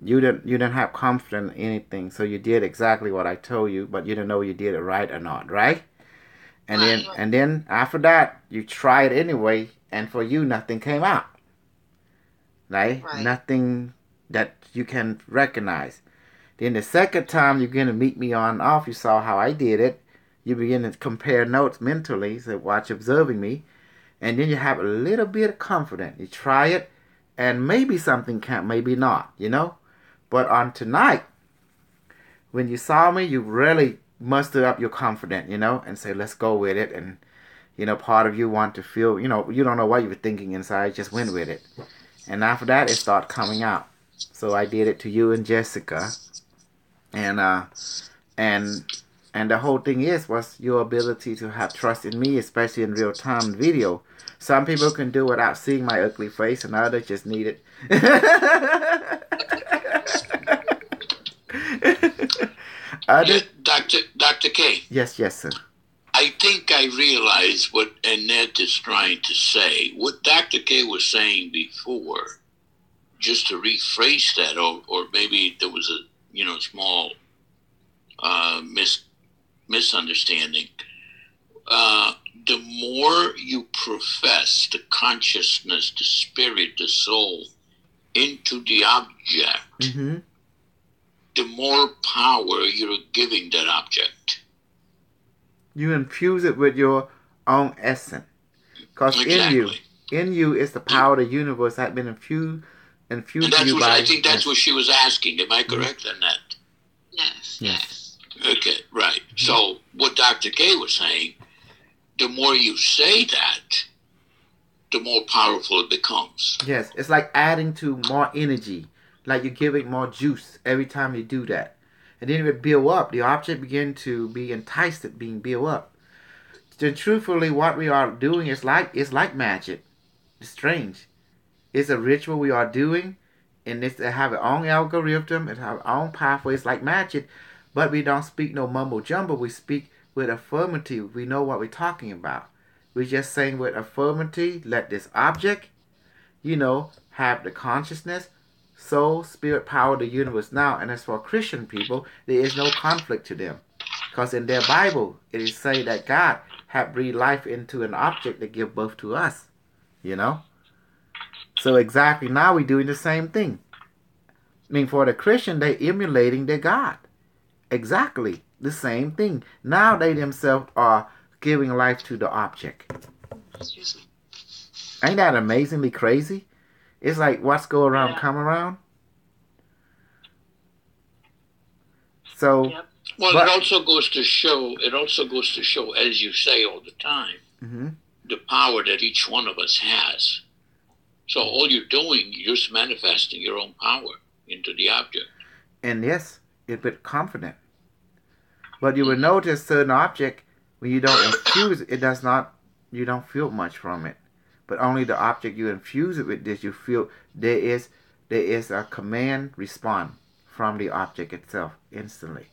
you didn't have confidence in anything, so you did exactly what I told you, but you didn't know you did it right or not, right? And Right. then after that, you tried anyway, and for you, nothing came out, right? Nothing that you can recognize. Then the second time you begin to meet me on and off, you saw how I did it. You begin to compare notes mentally, so watch observing me, and then you have a little bit of confidence. You try it, and maybe something can, maybe not, you know. But on tonight, when you saw me, you really mustered up your confidence, you know, and say, let's go with it. And, you know, part of you want to feel, you know, you don't know what you were thinking inside, just went with it. And after that, it started coming out. So I did it to you and Jessica. And the whole thing was your ability to have trust in me, especially in real time video. Some people can do without seeing my ugly face, and others just need it. Dr. K. Yes, sir. I think I realize what Annette is trying to say. What Dr. K was saying before, just to rephrase that, or maybe there was a small misunderstanding. The more you profess the consciousness, the spirit, the soul into the object, the more power you're giving that object. You infuse it with your own essence. Because in you is the power of the universe that has been infused and to you by... I think that's what she was asking. Am I correct on that? Yes. Okay, right. So what Dr. K was saying, the more you say that, the more powerful it becomes. Yes, it's like adding to more energy. Like you give it more juice every time you do that. And then it would build up. The object begin to be enticed at being built up. Then truthfully, what we are doing is like magic. It's strange. It's a ritual we are doing. And it's to have its own algorithm. It have its own pathways like magic. But we don't speak no mumbo jumbo. We speak with affirmative. We know what we're talking about. We're just saying with affirmative, let this object, have the consciousness, soul, spirit, power of the universe now. And as for Christian people, there is no conflict to them. Because in their Bible, it is say that God have breathed life into an object that give birth to us. So exactly now we're doing the same thing. I mean, for the Christian, they're emulating their God. Exactly the same thing. Now they themselves are giving life to the object. Excuse me. Ain't that amazingly crazy? It's like what's go around come around. So, well, it also goes to show. As you say all the time, the power that each one of us has. So all you're doing, you're just manifesting your own power into the object. And yes, it's with confidence. But you will notice certain object, when you don't infuse it, you don't feel much from it. But only the object you infuse it with, you feel there is a command response from the object itself instantly.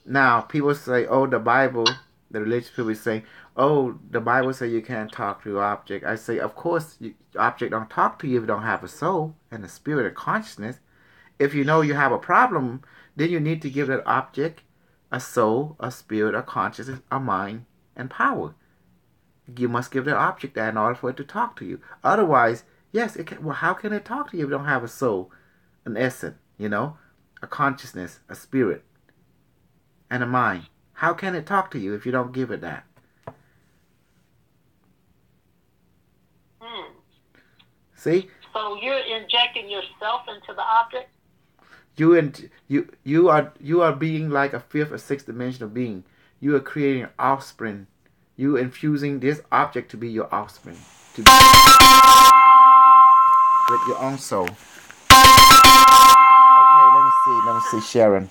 Now, people say, oh, the Bible The religious people say, "Oh, the Bible says you can't talk to your object." I say, of course, object don't talk to you if you don't have a soul and a spirit and consciousness. If you know you have a problem, then you need to give that object a soul, a spirit, a consciousness, a mind, and power. You must give that object that in order for it to talk to you. Otherwise, yes, it can. Well, how can it talk to you if you don't have a soul, an essence, a consciousness, a spirit, and a mind? How can it talk to you if you don't give it that? See? So you're injecting yourself into the object? You are being like a fifth or sixth dimensional being. You are creating an offspring. You are infusing this object to be your offspring, to be with your own soul. Okay, let me see, Sharon.